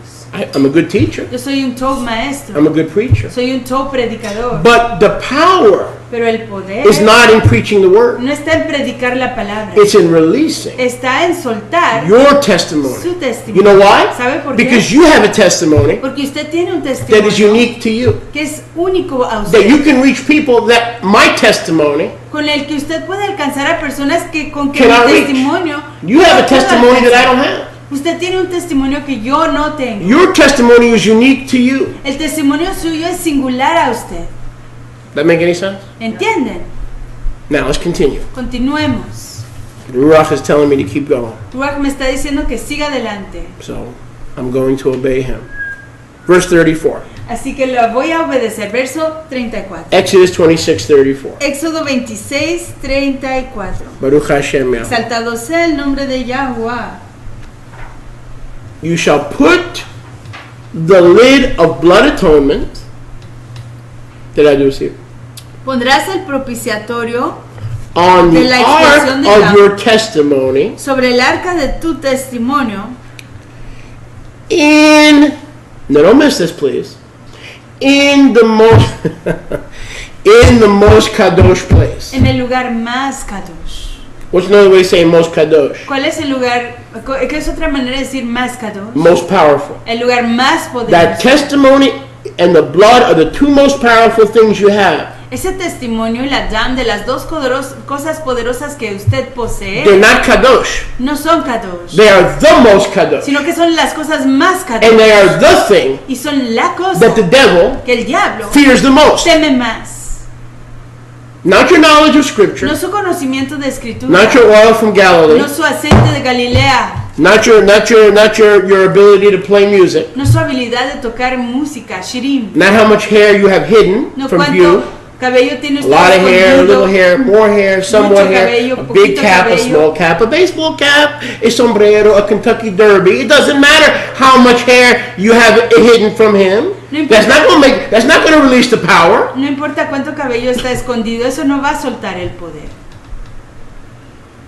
I'm a good teacher. Yo soy un top maestro, I'm a good preacher. soy un top predicador, But the power pero el poder is not in preaching the word. no está en predicar la palabra, It's in releasing está en soltar your testimony. su You testimonio. know why? ¿Sabe por qué? Because you have a testimony Porque usted tiene un that is testimonio unique to you. que es único a That you usted, can reach people that my testimony, con el que usted puede alcanzar a personas que con que Cannot mi reach. testimonio you have no a puedo testimony that I alcanzar. don't have. Usted tiene un testimonio que yo no tengo. Your testimony is unique to you. El testimonio suyo es singular a usted. That make any sense? ¿Entienden? Now let's continue. Continuemos. The Ruach is telling me to keep going. Ruach me está diciendo que siga adelante. So I'm going to obey him. Verse 34. Así que lo voy a obedecer. Verso 34. Exodus 26:34. Éxodo 26, 34. Baruch Hashem Yahweh. Exaltado sea el nombre de Yahuwah. You shall put the lid of blood atonement. Did I do it? Pondrás el propiciatorio On De the la ark expiación de of la- your testimony sobre el arca de tu testimonio. in, no, don't miss this please, in the most, in the most kadosh place. En el lugar más kadosh. What's another way of saying most kadosh? ¿Cuál es el lugar? ¿Qué es otra manera de decir más kadosh? Most powerful. El lugar más That poderoso. testimony and the blood are the two most powerful things you have. Ese testimonio y la dam de las dos cosas poderosas que usted posee They're not kadosh. no son kadosh, They are the most kadosh. sino que son las cosas más And they kadosh. are the thing Y son la cosa that the devil que el diablo fears the most. teme más. Not your knowledge of scripture, No su conocimiento de escritura, not your oil from Galilee, no su aceite de Galilea, Not your ability to play music. No su habilidad de tocar música, shirim. Not how much hair you have hidden No from view. cuánto cabello tiene A usted lot of hair, a escondido. little hair, more hair, somewhat Mucho hair, cabello, a big poquito cap, a cabello. small cap, a baseball cap, a sombrero, a Kentucky Derby. It doesn't matter how much hair you have hidden from him. No importa. That's not going to release the power. No importa cuánto cabello está escondido, eso no va a soltar el poder.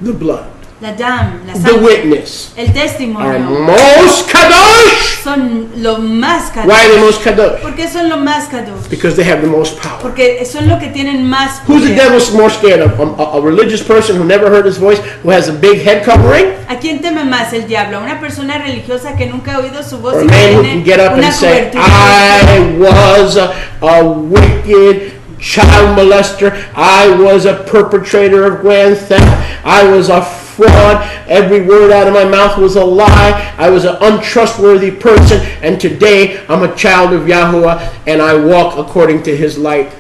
The blood, La dam, la the sangre, witness, el are testimonio most kadosh. son lo más Why are they kadosh. most kadosh? ¿Por qué son lo más kadosh? Because they have the most power. Porque son lo que tienen más Who's the poder. devil more scared of? A religious person who never heard his voice, who has a big head covering? ¿A quién teme más el diablo? ¿A una persona religiosa que nunca ha oído su voz Or a y que man who tiene can get up una and say, cobertura? I was a wicked child molester. I was a perpetrator of grand theft. I was a fraud. Every word out of my mouth was a lie. I was an untrustworthy person. And today I'm a child of Yahuwah and I walk according to his light.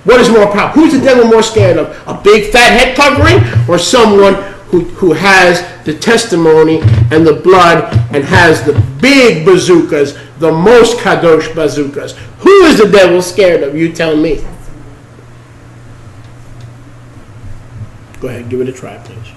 What is more powerful? Who's the devil more scared of? A big fat head covering or someone who has the testimony and the blood and has the big bazookas, the most kadosh bazookas? Who is the devil scared of? You tell me. Go ahead, give it a try, please.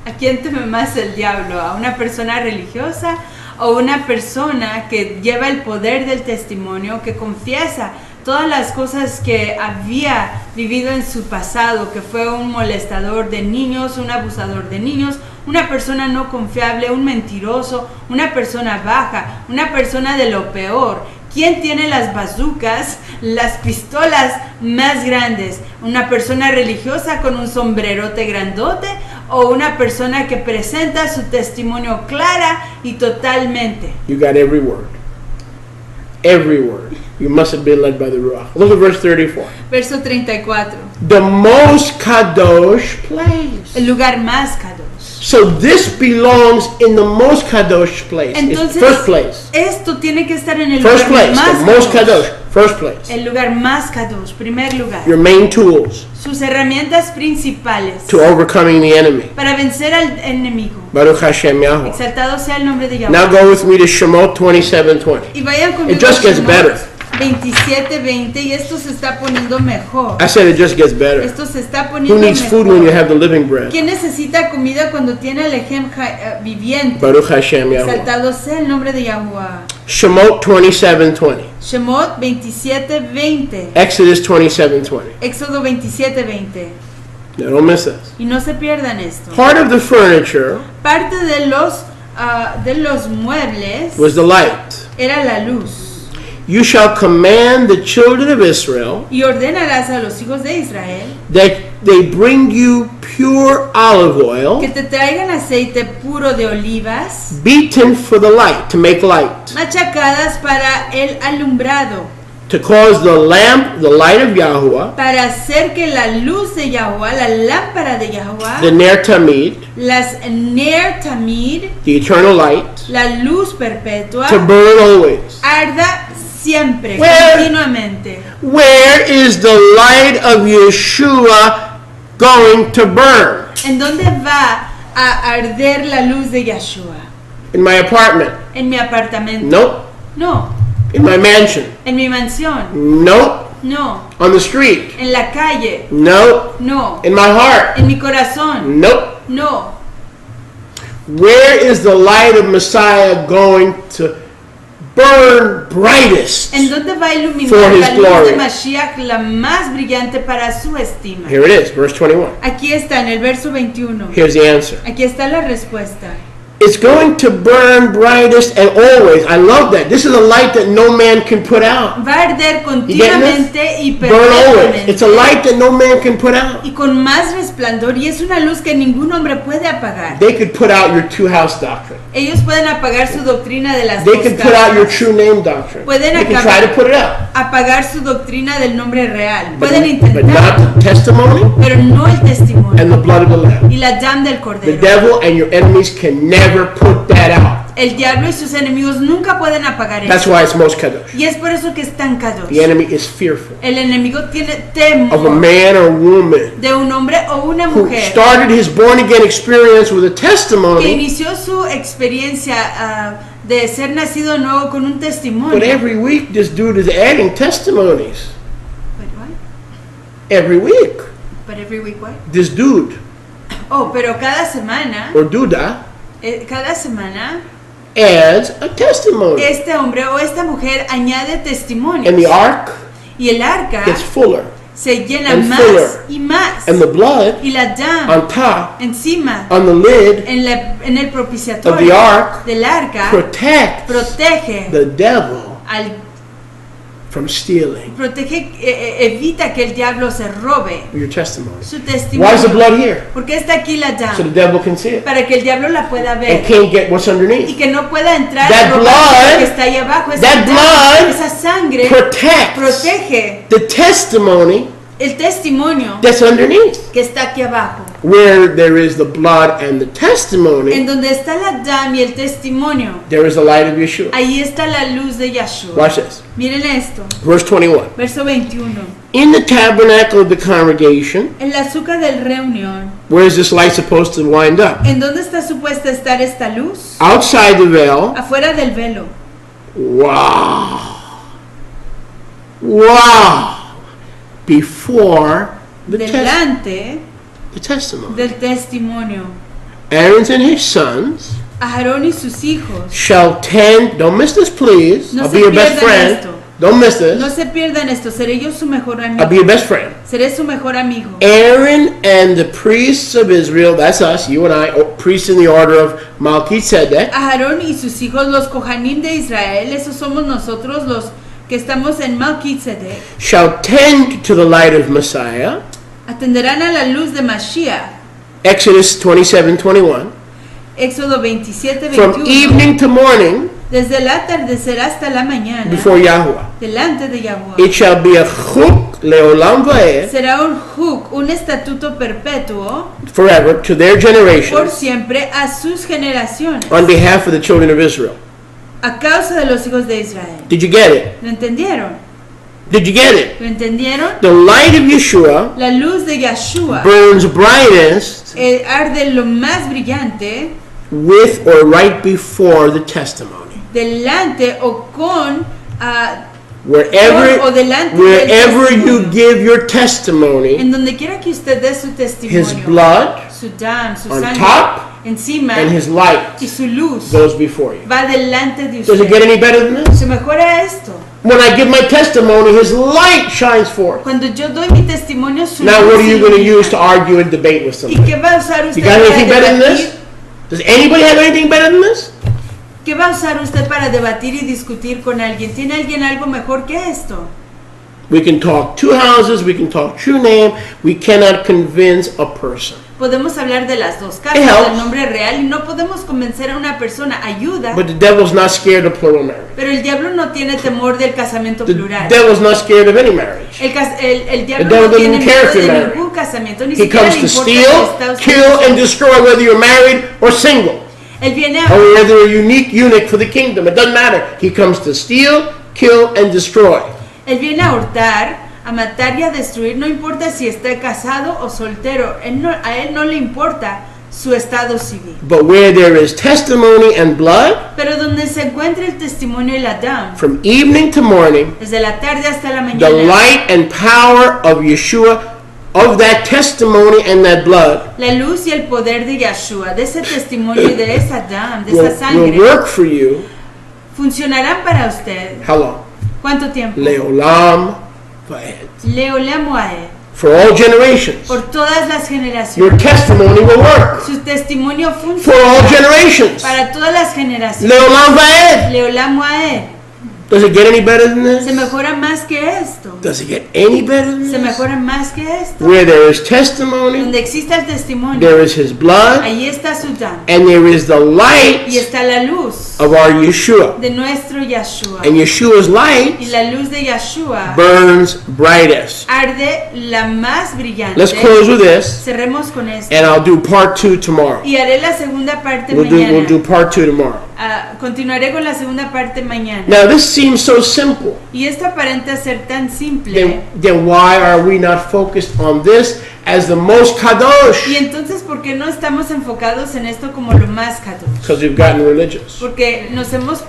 ¿A quién teme más el diablo? ¿A una persona religiosa o una persona que lleva el poder del testimonio, que confiesa todas las cosas que había vivido en su pasado, que fue un molestador de niños, un abusador de niños, una persona no confiable, un mentiroso, una persona baja, una persona de lo peor? ¿Quién tiene las bazucas, las pistolas más grandes? ¿Una persona religiosa con un sombrerote grandote o una persona que presenta su testimonio clara y totalmente? You got every word. Every word. You must have been led by the Ruach. Look at verse 34. Verso 34. The most kadosh place. El lugar más kadosh. So this belongs in the most kadosh place. It's Entonces, first place. esto tiene que estar en el First lugar place. más The most kadosh. kadosh. First place. El lugar más kadosh, primer lugar. Your main tools Sus herramientas principales to overcoming the enemy. para vencer al enemigo. Baruch Hashem Yahweh. Exaltado sea el nombre de Now Yahweh. go with me to Shemot 27:20. Y vayan conmigo It just a gets Shemot better. 27:20 y esto se está poniendo mejor. I said it just gets better. Esto se está Who poniendo needs food when you mejor. have the living bread? ¿Quién necesita comida cuando tiene el ejemplo viviente? Baruch Hashem Yahweh. Exaltado sea el nombre de Yahuwah. Shemot 27:20. Shemot 27:20. Exodus 27:20. Éxodo 27:20. Now don't miss this. Y no se pierdan esto. Part of the furniture Parte de los muebles was the light. era la luz. You shall command the children of Israel Y ordenarás a los hijos de Israel that they bring you pure olive que oil, te traigan aceite puro de olivas, beaten for the light, to make light, machacadas para el alumbrado, to cause the lamp, the light of Yahuwah, para hacer que la luz de Yahuwah, la lámpara de Yahuwah, the Ner Tamid, las Ner Tamid, the eternal light, la luz perpetua, to burn always. arda siempre, Where- continuamente. Where is the light of Yeshua going to burn? ¿En dónde va a arder la luz de Yeshua? In my apartment? ¿En mi apartamento? Nope. No. In my mansion? ¿En mi mansión? Nope. No. On the street? ¿En la calle? Nope. No. In my heart? ¿En mi corazón? Nope. No. Where is the light of Messiah going to burn brightest? ¿En dónde va a iluminar For his la luz glory. de Mashiach, la más brillante para su estima? Here it is, verse 21. Aquí está, en el verso 21. Here's the answer. Aquí está la respuesta. It's going to burn brightest and always. I love that. This is a light that no man can put out. Va a arder You getting continuamente y this? Burn always. It's a perpetuamente. light that no man can put out. Y con más resplandor, y es una luz que ningún hombre puede apagar. They could put out your two-house doctrine. Ellos pueden apagar su doctrina de las They dos could put out your casas, true name doctrine. Pueden They can acabar- try to put it out. apagar su doctrina del nombre real. But, Pueden but intentar, not the testimony pero no el testimonio. and the blood of the Lamb. Y la llama del The Cordero. devil and your enemies can never put that out. El diablo y sus enemigos nunca pueden apagar That's eso. why it's most kadosh. Y es por eso que es tan kadosh. The enemy is fearful El enemigo tiene of a temor man or woman de un hombre o una who mujer started his born-again experience with a que testimony, inició su experiencia de ser nacido nuevo con un testimonio. but every week this dude is adding testimonies. But what? Every week. But every week what? This dude, Oh, pero cada semana, or duda, cada semana, adds a testimony. este hombre o esta mujer añade testimonios. And the ark Y el arca gets fuller. se llena and más fuller. y más. And the blood Y la llama on top, encima, on the lid en el of propiciatorio the ark, del arca, protects protege the devil from stealing evita que el diablo se robe your testimony. su Why is the testimonio. blood here? ¿Por qué está aquí la So the llama? devil can see it Para que el diablo la pueda and ver can't get what's y underneath. que no pueda entrar That a robar blood- lo que está ahí abajo. Esa, that llama, blood esa sangre Protects protege the testimony el testimonio that's underneath. que está aquí abajo. Where there is the blood and the testimony, En donde está la llama y el testimonio, there is the light of Yeshua. ahí está la luz de Yahshua. Watch this. Miren esto, Verse 21. verso 21. In the tabernacle of the congregation, En la azúcar del reunión, where is this light supposed to wind up? ¿en dónde está supuesta estar esta luz? Outside the veil. Afuera del velo. Wow. Wow. Before the Delante testimony. del testimonio. Aaron and his sons Aarón y sus hijos. shall tend, don't miss this please, No I'll se be your best pierdan friend. esto. Don't miss No this. se pierdan esto, seré yo su mejor I'll amigo. be your best friend. Seré su mejor amigo. Aaron and the priests of Israel, that's us, you and I, priests in the order of Melchizedek, Aarón y sus hijos, los Kohanim de Israel, esos somos nosotros los que estamos en Melchizedek, shall tend to the light of Messiah. atenderán a la luz de Mashiach. Exodus 27:21. Éxodo 27, From 21. evening to morning Desde el atardecer hasta la mañana, before Yahweh. delante de Yahweh. It shall be a chuk leolam vaed Será un juk, un estatuto perpetuo forever to their por generations siempre a sus generaciones, on behalf of the children of Israel. a causa de los hijos de Israel. Did you get it? ¿Lo entendieron? Did you get it? ¿Lo entendieron? The light of Yeshua La luz de Yahshua burns brightest arde lo más brillante with or right before the testimony. delante o con Wherever, o delante del wherever you testimonio. give your testimony, En donde quiera que usted dé su his testimonio, blood su dam, su on sangre top encima and his light y su luz goes before you. va delante de Does it get usted. any better than this? Se mejora esto. When I give my testimony, his light shines forth. Cuando yo doy mi testimonio, su Now, luz what are you going to ilumina. use to argue and debate with ¿Y somebody? qué va a usar usted You got anything para better than debatir? this? Does anybody have anything better than this? ¿Qué va a usar usted para debatir y discutir con alguien? ¿Tiene alguien algo mejor que esto? We can talk two houses, we can talk true name, we cannot convince a person. Podemos hablar de las dos It casas, helps. del nombre real, y no podemos convencer a una persona. Ayuda, But the devil's not scared of plural marriage. pero el diablo no tiene temor del casamiento The plural. devil's not scared of any marriage. El diablo The devil no tiene doesn't care miedo if you're de married. ningún casamiento, ni He siquiera comes le to importa si steal, está usted kill, solo. and destroy whether you're married or single. Él viene Or a, whether you're a unique eunuch for the kingdom. It doesn't matter. He comes to steal, kill, and destroy. él viene a hurtar, a matar y a destruir, no importa si está casado o soltero. A él no le importa su estado civil. But where there is testimony and blood, Pero donde se encuentra el testimonio y la dam, from evening to morning, desde la tarde hasta la the mañana, light and power of Yeshua, of that testimony and that blood, la luz y el poder de Yahshua, de ese testimonio y de esa dam, de esa will sangre, work for you. funcionarán para usted. How long? ¿Cuánto tiempo? Leolam vaed. Leolamo a él, For all generations. por todas las Your generaciones. testimony will work. Su testimonio For all funciona generations. para todas las generaciones. Leolam vaed. Leolamo a él. Does it get any better than Se this? mejora más que esto. Does it get any better than Se this? mejora más que esto. Where there is testimony, Donde exista el testimonio, there is his blood, ahí está su dam. and there is the Y light está la luz of our Yeshua. de nuestro Yahshua. And Yeshua's Y light la luz de Yahshua burns brightest. arde la más brillante. Let's close with this, Cerremos con esto. and I'll do part 2 tomorrow. Y haré la segunda parte We'll do mañana. part 2 tomorrow. Continuaré con la segunda parte mañana. Now this seems so simple. Y esto aparenta ser tan simple. Then why are we not focused on this as the most Y kadosh? entonces, ¿por qué no estamos enfocados en esto como lo más kadosh? Because we've gotten religious. Porque nos hemos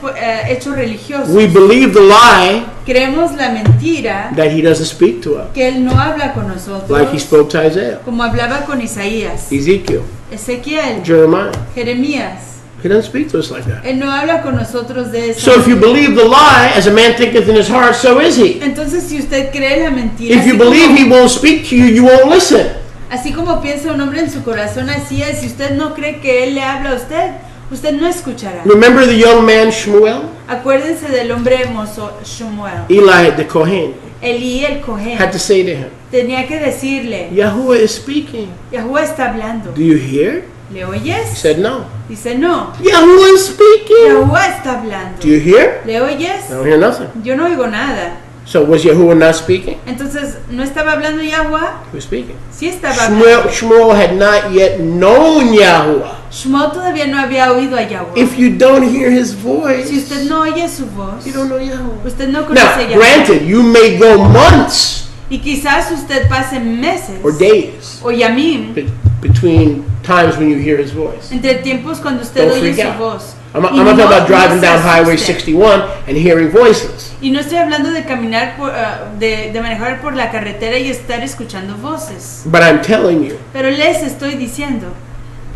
hecho religiosos. We believe the lie Creemos la mentira that he doesn't speak to us, que Él no habla con nosotros, like he spoke to Isaiah, como hablaba con Isaías, Ezekiel, Ezequiel, Jeremiah. Jeremías. He doesn't speak to us like that. Él no habla con nosotros de eso. So if you believe the lie, as a man thinketh in his heart, so is he. Entonces, si usted cree la mentira, If you believe he won't speak to you, you won't listen. así como piensa un hombre en su corazón, así es. Si usted no cree que Él le habla a usted, usted no escuchará. Remember the young man Shmuel? Acuérdense del hombre hermoso Shmuel. Eli the Kohen Elí el Cohen had to say to him, tenía que decirle, Yahuwah is speaking. Yahuwah está hablando. Do you hear? ¿Le He oyes? said no. Dice, no. Yahuwah is speaking. Yahuwah está hablando. Do you hear? ¿Le oyes? I don't hear nothing. Yo no oigo nada. So was Yahuwah not speaking? Entonces, ¿no estaba hablando Yahuwah? He was speaking. Sí estaba hablando. Shmuel had not yet known Yahuwah. Shmuel todavía no había oído a Yahuwah. If you don't hear his voice, Si usted no oye su voz, you don't know Yahuwah. usted no conoce a Now, Yahuwah. granted, you may go months Y quizás usted pase meses or days o yamim between times when you hear his voice. entre tiempos cuando usted Don't oye freak su out. voz. I'm Y not talking about driving se down Highway asuste. 61 and hearing voices. Y no estoy hablando de caminar de manejar por la carretera y estar escuchando voces. But I'm telling you, Pero les estoy diciendo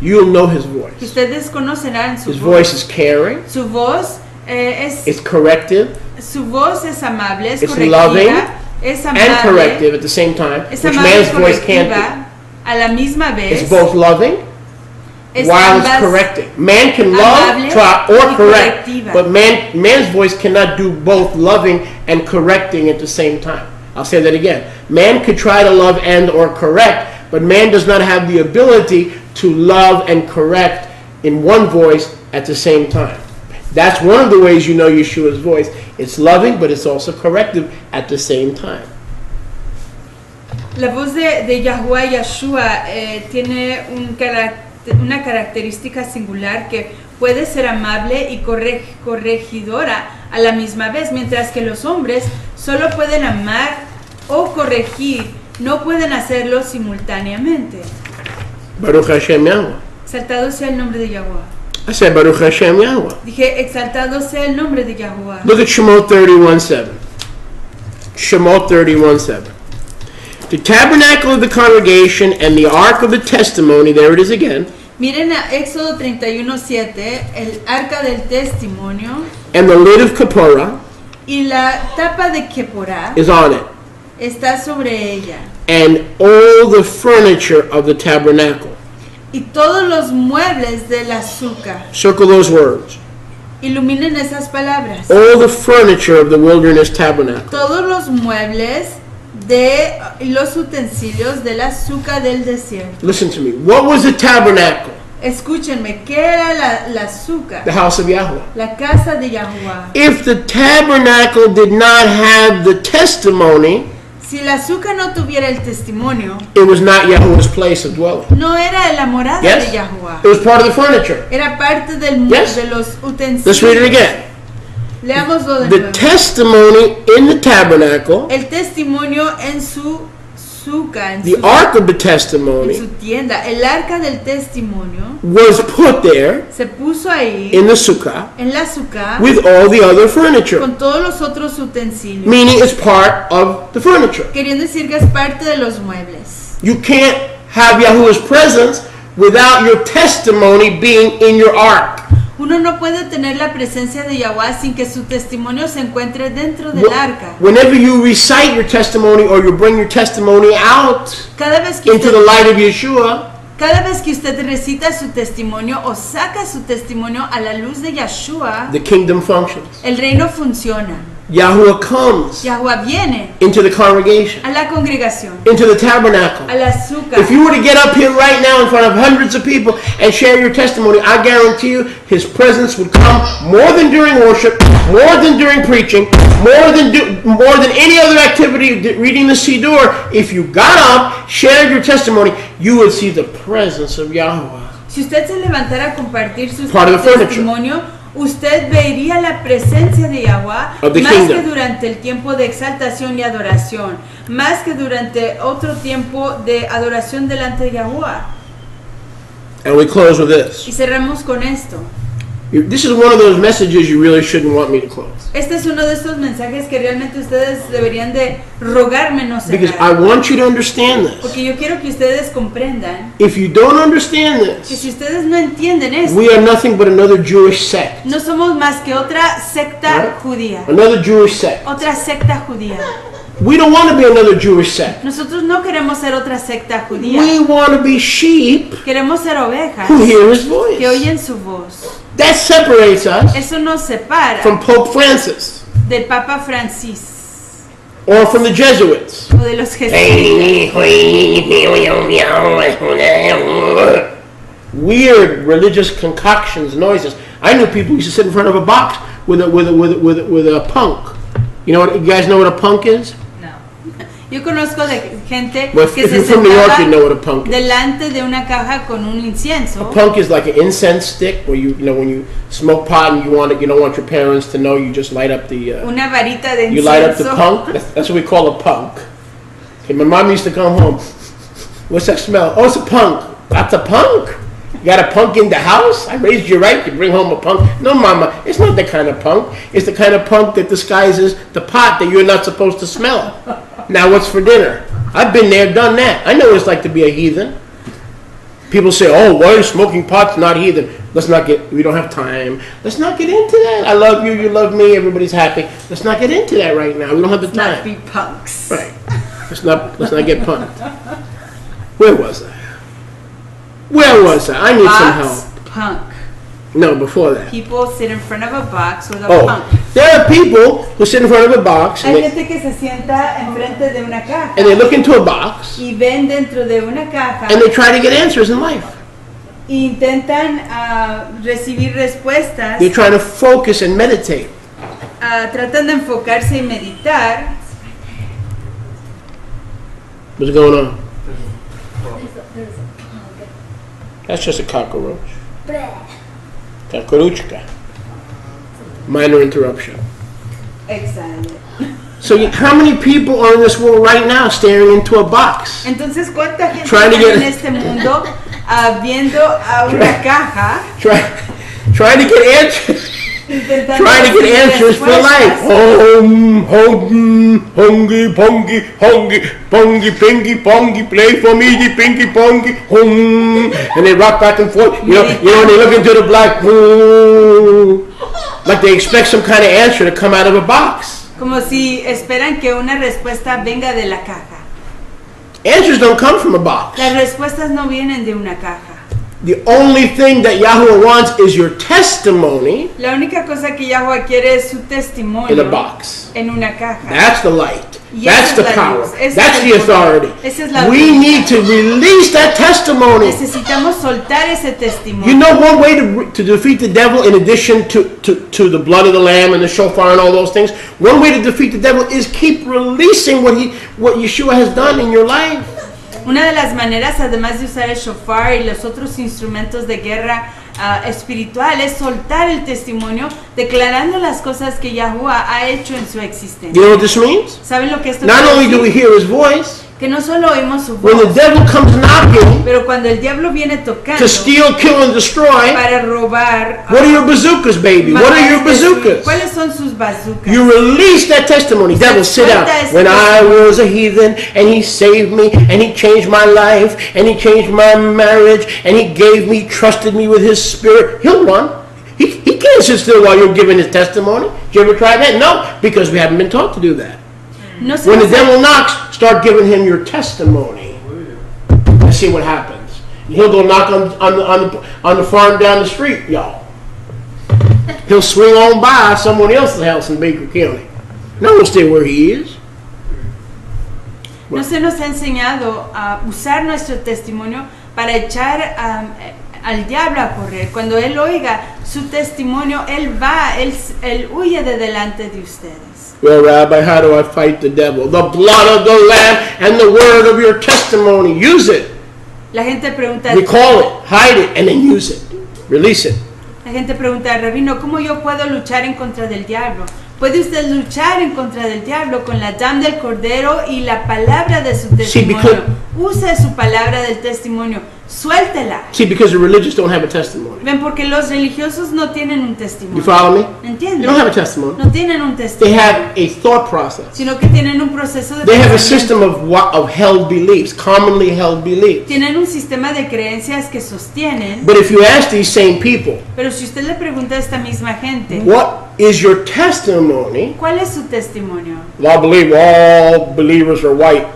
you'll know his que voice. ustedes conocerán su His voz. voice is caring, Su voz it's corrective, su voz es amable, es It's correctiva, loving es and amable, corrective at the same time, es which amable y man's voice can't do. correctiva a la misma vez. It's both loving Es while it's ambas correcting. Man can love, amable try, or y correct, correctiva. but man's voice cannot do both loving and correcting at the same time. I'll say that again. Man could try to love and or correct, but man does not have the ability to love and correct in one voice at the same time. That's one of the ways you know Yeshua's voice. It's loving, but it's also corrective at the same time. La voz de Yahuwah Yeshua tiene una característica singular que puede ser amable y corregidora a la misma vez, mientras que los hombres solo pueden amar o corregir, no pueden hacerlo simultáneamente. Baruch Hashem Yahweh. Exaltado sea el nombre de Yahuwah. I said Baruch Hashem Yahweh. Dije, exaltado sea el nombre de Yahuwah. Look at Shemot 31:7. Shemot 31:7. The tabernacle of the congregation and the ark of the testimony, there it is again, Miren a Éxodo 31:7, el arca del testimonio and the lid of Kapora y la tapa de Keporá is on it, está sobre ella. and all the furniture of the tabernacle. Y todos los muebles del azúcar. Circle those words. Iluminen esas palabras. All the furniture of the wilderness tabernacle. Todos los muebles de los utensilios del azúcar del desierto. Listen to me. What was the tabernacle? Escúchenme, ¿qué era la azúcar? The house of Yahweh. La casa de Yahuwah. If the tabernacle did not have the testimony, Si el azúcar no tuviera el testimonio, it was not Yahweh's place of dwelling. no era la morada Yes? de Yahuwah. It was part of the furniture. Era parte del Yes? de los utensilios. Let's read it again. Leámoslo de The nuevo. testimony in the tabernacle, El testimonio en su azúcar, en the su, ark of the en testimony, su tienda. El arca del testimonio was put there se puso ahí in the sukkah en la azúcar with all the other furniture, con todos los otros utensilios. meaning it's part of the furniture. Queriendo decir que es parte de los muebles. You can't have Yahuwah's presence without your testimony being in your ark. Uno no puede tener la presencia de Yahuwah sin que su testimonio se encuentre dentro del arca. Whenever you recite your testimony or you bring your testimony out Cada vez que into usted, the light of Yeshua, cada vez que usted recita su testimonio o saca su testimonio a la luz de Yeshua, the kingdom functions. el reino funciona. Yahuwah comes Yahuwah viene into the congregation, a la congregación, into the tabernacle. al azúcar. If you were to get up here right now in front of hundreds of people and share your testimony, I guarantee you his presence would come more than during worship, more than during preaching, more than any other activity, reading the Siddur. If you got up, shared your testimony, you would see the presence of Yahweh. Si usted se levantara a compartir su Part of the furniture. testimonio usted vería la presencia de Yahweh Of the más kingdom. que durante el tiempo de exaltación y adoración, más que durante otro tiempo de adoración delante de Yahweh. And we close with Y this. cerramos con esto. This is one of those messages you really shouldn't want me to close. Este es uno de estos mensajes que realmente ustedes deberían de rogarme no Because I cerrar. want you to understand this. Porque yo quiero que ustedes comprendan If you don't understand que si this, ustedes no entienden esto, we are nothing but another Jewish sect. no somos más que otra secta Right. judía. Another Jewish sect. Otra secta judía. We don't want to be another Jewish sect. Nosotros no queremos ser otra secta judía. We want to be sheep Queremos ser ovejas who hear his que voice. oyen su voz. That separates us Eso nos separa from Pope Francis del Papa Francis or from the Jesuits. o de los jesuitas. Weird religious concoctions, noises. I knew people who used to sit in front of a box with a punk. You know what? You guys know what a punk is? Yo conozco de gente Well, que if se you're from New York, sentaba you know what a punk is. delante de una caja con un incienso. Punk is like an incense stick where you know when you smoke pot and you don't want your parents to know, you just light up the Una varita de you light up the incienso. punk. That's what we call a punk. Okay, my mom used to come home. What's that smell? Oh, it's a punk. That's a punk. You got a punk in the house? I raised you right to bring home a punk. No, mama, it's not the kind of punk. It's the kind of punk that disguises the pot that you're not supposed to smell. Now what's for dinner? I've been there, done that. I know what it's like to be a heathen. People say, oh, why is smoking pot's not heathen? We don't have time. Let's not get into that. I love you, you love me, everybody's happy. Let's not get into that right now. We don't have the Not time. be punks. Right. Let's not get punked. Where was I? I need some Box, help. punk. No, before that. People sit in front of a box with a Oh, punk. there are people who sit in front of a box Hay gente que se sienta enfrente de una caja and they look into a box y ven dentro de una caja and they try to get answers in life. e intentan recibir respuestas, They're trying to focus and meditate. tratan de enfocarse y meditar. What's going on? That's just a cockroach. Cockroachka. Minor interruption. Exacto. So how many people are in this world right now staring into a box? Entonces, ¿cuánta gente Trying to está get- en este mundo viendo a una caja Trying to get answers. intentando Trying to get recibir answers for life. respuestas? Hongy, pongy, pingy, pongy, play for me, the pinky, pongy, hum. And they rock back and forth. You know, and they look into the black, like they expect some kind of answer to come out of a box. Como si esperan que una respuesta venga de la caja. Answers don't come from a box. Las respuestas no vienen de una caja. The only thing that Yahweh wants is your testimony La única cosa que Yahweh quiere es su testimonio in a box. en una caja. That's the light. Y That's esa the es la power. luz. Ese That's es the el poder. authority. Esa es la We autoridad. need to release that testimony. Necesitamos soltar ese testimonio. You know one way to defeat the devil, in addition to the blood of the lamb and the shofar and all those things, one way to defeat the devil is keep releasing what Yeshua has done in your life. Una de las maneras, además de usar el shofar y los otros instrumentos de guerra espiritual, es soltar el testimonio declarando las cosas que Yahweh ha hecho en su You existencia. know what this means? ¿Saben lo que esto Not quiere only do we decir? hear his voice, Que no solo oímos su when the voz, devil comes knocking pero cuando el diablo viene tocando to steal, kill, and destroy, para robar, what are your bazookas, baby? What are your matar, destruir, bazookas? ¿cuáles son sus bazookas? You release that testimony. Devil, sit down. When I was a heathen, and he saved me, and he changed my life, and he changed my marriage, and he trusted me with his spirit, he'll run. He can't sit still while you're giving his testimony. Did you ever try that? No, because we haven't been taught to do that. No se When the hace- devil knocks, start giving him your testimony. And see what happens. He'll go knock on the farm down the street, y'all. He'll swing on by someone else's house in Baker County. No one stay where he is. No se nos ha enseñado a usar nuestro testimonio para echar al diablo a correr. Cuando él oiga su testimonio, él huye de delante de ustedes. Well, Rabbi, how do I fight the devil? The blood of the Lamb and the word of your testimony. Use it. La gente pregunta, Recall it, hide it, and then use it. Release it. La gente pregunta, Rabino, ¿cómo yo puedo luchar en contra del diablo? Puede usted luchar en contra del diablo con la dam del cordero y la palabra de su testimonio. because- Use su palabra del testimonio. Suéltela. See, because the religious don't have a testimony. Ven, porque los religiosos no tienen un You testimonio. follow me? ¿Entienden? They don't have a testimony. No tienen un They testimonio, have a thought process. sino que tienen un proceso de They have a pensamiento. system of held beliefs, commonly held beliefs. Tienen un sistema de creencias que sostienen. But if you ask these same people, Pero si usted le pregunta a esta misma gente, what is your testimony? ¿cuál es su testimonio? Well, I believe all believers are white.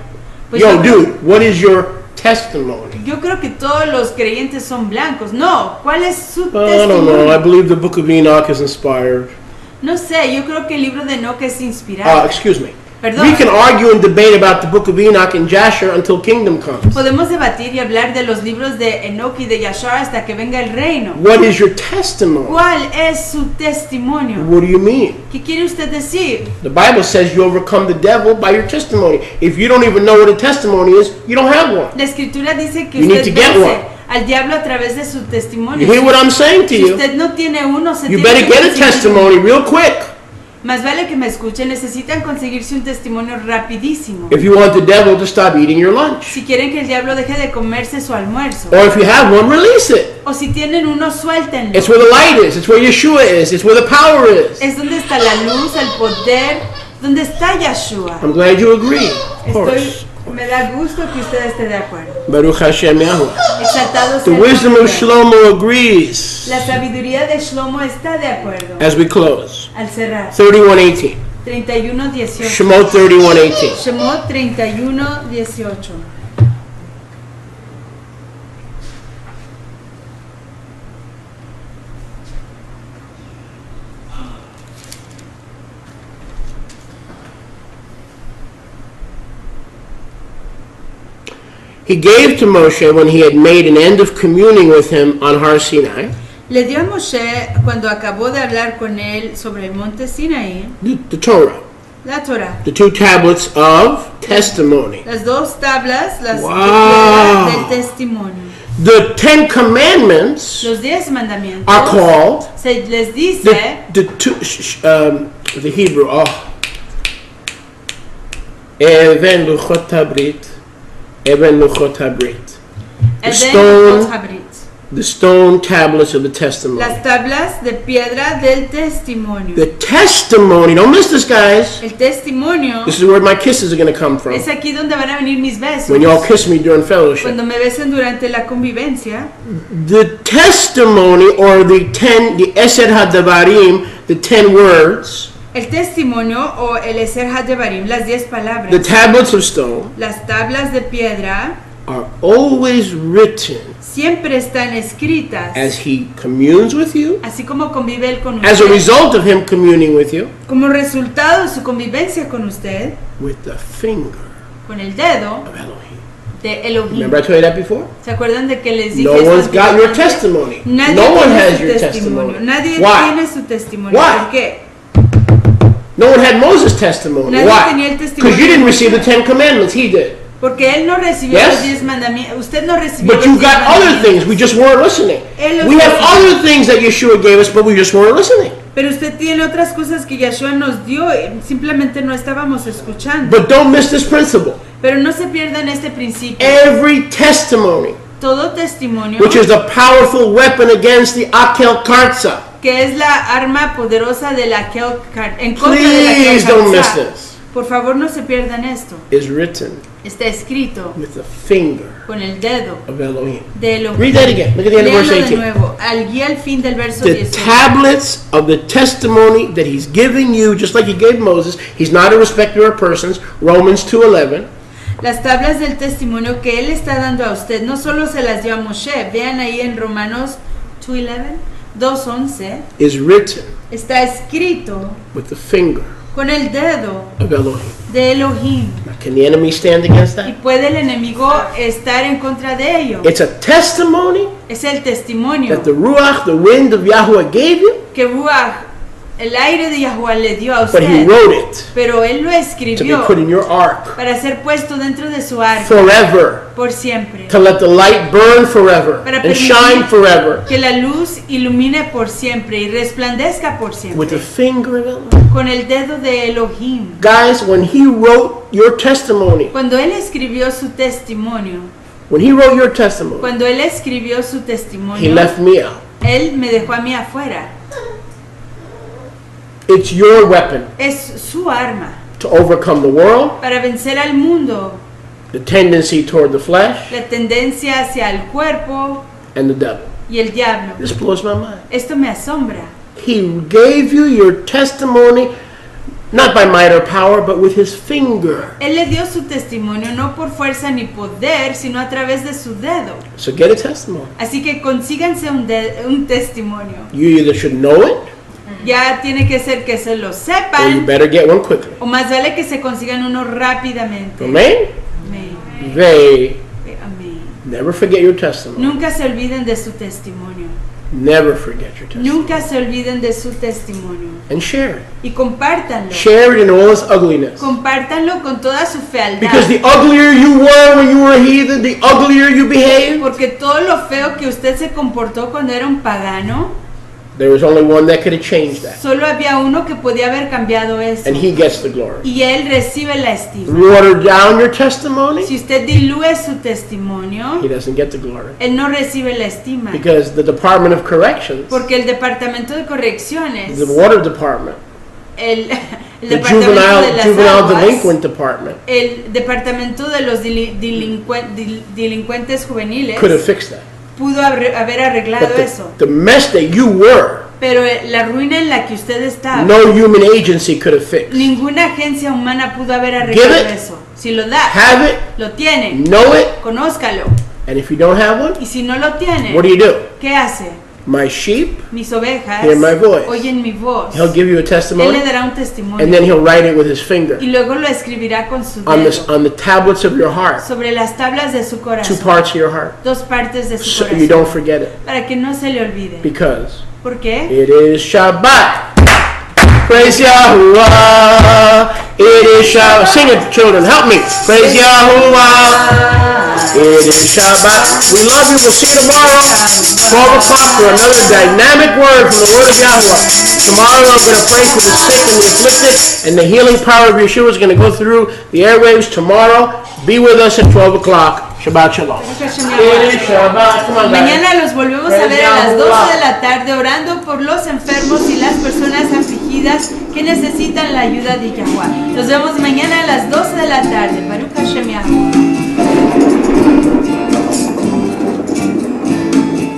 Pues Yo, yo- dude, what is your testimony? Yo creo que todos los creyentes son blancos. No, ¿cuál es su I don't know. I testimonio? believe the book of Enoch is inspired. No sé, yo creo que el libro de Enoch es inspirado. Excuse me. Perdón. We can argue and debate about the book of Enoch and Jasher until kingdom comes. Podemos debatir y hablar de los libros de Enoch y de Yashar hasta que venga el reino. What is your testimony? ¿Cuál es su testimonio? What do you mean? ¿Qué quiere usted decir? The Bible says you overcome the devil by your testimony. If you don't even know what a testimony is, you don't have one. La escritura dice que You need usted to get vence one. al diablo a través de su testimonio. You hear what I'm saying to Si you? usted no tiene uno, se You tiene better que get a conseguir testimony real quick. Más vale que me escuchen, necesitan conseguirse un testimonio rapidísimo. If you want the devil to stop eating your lunch. Si quieren que el diablo deje de comerse su almuerzo. Or if you have one, release it. O si tienen uno, suéltenlo. It's where the light is. It's where Yeshua is. It's where the power is. Es donde está la luz, el poder, donde está Yeshua. I'm glad you agree. Of course. Me da gusto que usted esté de acuerdo. Baruch Hashem Yahuwah. Exaltado The sea el wisdom nombre. of Shlomo agrees. La sabiduría de Shlomo está de acuerdo. As we close. Al cerrar. 31:18. 31:18. Shemot 31:18. Shemot 31:18. He gave to Moshe when he had made an end of communing with him on Har Sinai, Le dio a Moshe cuando acabó de hablar con él sobre el monte Sinaí, the Torah, la Torah. the two tablets of testimony. Las dos tablas, las de Wow. piedra del testimonio. The 10 Commandments Los 10 mandamientos are called se les dice the Hebrew. Even Luchot Habrit. Even Luchot Habrit. The Eden stone, Habrit. the stone tablets of the testimony. Las tablas de piedra del testimonio. The testimony. Don't miss this, guys. El testimonio This is where my kisses are going to come from. es aquí donde van a venir mis besos. When y'all kiss me during fellowship. Cuando me besen durante la convivencia. The testimony, or the Esed HaDavarim, the 10 words, El testimonio o el Eser HaDevarim, las 10 palabras. the tablets of stone, Las tablas de piedra are always written siempre están escritas. as he communes with you, Así como convive él con as a usted. result of him communing with you, Como resultado de su convivencia con usted, with the finger con el dedo of Elohim. de Elohim. Remember I told you that before? ¿Se acuerdan de que les dije No esto one's got your anteriormente? testimony. Nadie No one tiene has su your testimonio. testimony. Nadie Why? tiene su testimonio. Why? ¿Por qué? No one had Moses' testimony. Nadie tenía el Why? testimonio Because you de didn't receive the Moisés. 10 Commandments, he did. Porque él no recibió Yes? los 10 mandamientos. Usted no recibió But los you 10 got other mandamientos. things, we just weren't listening. Él los We have recibió. other things that Yeshua gave us, but we just weren't listening. Pero usted tiene otras cosas que Yeshua nos dio y simplemente no estábamos escuchando. But don't miss this principle. Pero no se pierdan este principio. Every testimony, Todo testimonio, which is the powerful weapon against the Akel Karza. que es la arma poderosa de la en contra de la Please don't miss Kelkarza. this. Por favor, no se pierdan esto. Is written Está escrito with the finger con el dedo of Elohim. de Elohim. Read that again. Look at the end of verse Léalo de 18. nuevo, al fin del verso The 18. tablets of the testimony that he's giving you, just like he gave Moses. He's not a respecter of persons. Romans 2:11. Las tablas del testimonio que él está dando a usted no solo se las dio a Moshe. Vean ahí en Romanos 2:11 is written está escrito with the finger con el dedo of Elohim. de Elohim. Now, can the enemy stand against Y that? puede el enemigo estar en contra de ello. It's a testimony Es el testimonio that the Ruach, the wind of Yahweh gave you, que Ruach, El aire de Yahuwah le dio a but he usted, wrote it pero él lo to be escribió put in your ark para ser puesto dentro de su arca forever, por siempre, to let the light burn forever para and shine permitir forever que la luz ilumine por siempre y resplandezca por with the siempre finger of Allah. con el dedo de Elohim. Guys, when he wrote your testimony, Cuando él escribió su testimonio, when he wrote your testimony, cuando él escribió su he testimonio, left me out. él me dejó a mí afuera. It's your weapon Es su arma to overcome the world, para vencer al mundo, the tendency toward the flesh, la tendencia hacia el cuerpo and the devil. y el diablo. This blows my mind. Esto me asombra. He gave you your testimony not by might or power, but with his finger. Él le dio su testimonio no por fuerza ni poder, sino a través de su dedo. So get a testimony. Así que consíganse un testimonio. You either should know it Ya tiene que ser que se lo or you sepan, better get one quickly. o más vale que se consigan uno rápidamente. Amen? Amén. They Amén. never forget your testimony. Nunca se olviden de su testimonio. Never forget your testimony. Nunca se olviden de su testimonio. And share it. Y compártanlo. Share it in all its ugliness. Compártanlo con toda su Because fealdad. the uglier you were when you were a heathen, the uglier you behaved, Porque todo lo feo que usted se comportó cuando era un pagano, there was only one that could have changed that. solo había uno que podía haber cambiado eso. And he gets the glory. Y él recibe la estima. Water down your testimony, Si usted dilúe su testimonio, he doesn't get the glory. él no recibe la estima. Because the Department of Corrections, Porque el departamento de correcciones, the Water Department, el the departamento de las Juvenile aguas, Delinquent Department el departamento de los delincuentes juveniles could have fixed that. pudo haber arreglado But eso. the mess that you were, Pero la ruina en la que usted estaba, no human agency could have fixed. ninguna agencia humana pudo haber arreglado Give it. eso. Si lo da, Have it, lo tiene, know it, conózcalo. and if you don't have one, Y si no lo tiene, what do you do? ¿qué hace? My sheep, Mis ovejas Hear my voice. oyen mi voz. he'll give you a Él le testimony, dará un testimonio and then he'll write it with his finger y luego lo escribirá con su on dedo the tablets of your heart, sobre las tablas de su two corazón, parts of your heart, dos partes de su so you corazón, don't forget it. para que no se le olvide. Because ¿Por qué? it is Shabbat. Praise Yahuwah. It is Shabbat. Sing it, children. Help me. Praise Yahuwah. It is Shabbat. We love you. We'll see you tomorrow, 12 o'clock, for another dynamic word from the Word of Yahuwah. Tomorrow I'm going to pray for the sick and the afflicted, and the healing power of Yeshua is going to go through the airwaves tomorrow. Be with us at 12 o'clock. Shabbat Shalom. It is Shabbat. Come on, guys. Mañana los volvemos a ver a las 12 de la tarde orando por los enfermos y las personas afligidas que necesitan la ayuda de Yahuwah. Nos vemos mañana a las 12 de la tarde. Baruch Hashem Yahuwah.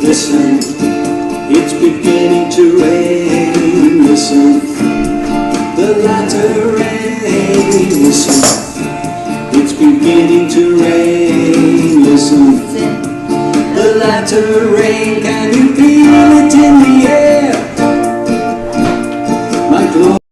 Listen, it's beginning to rain. Listen, the latter rain. Listen, it's beginning to rain. Listen, the latter rain. Can you feel it in the air? My glory.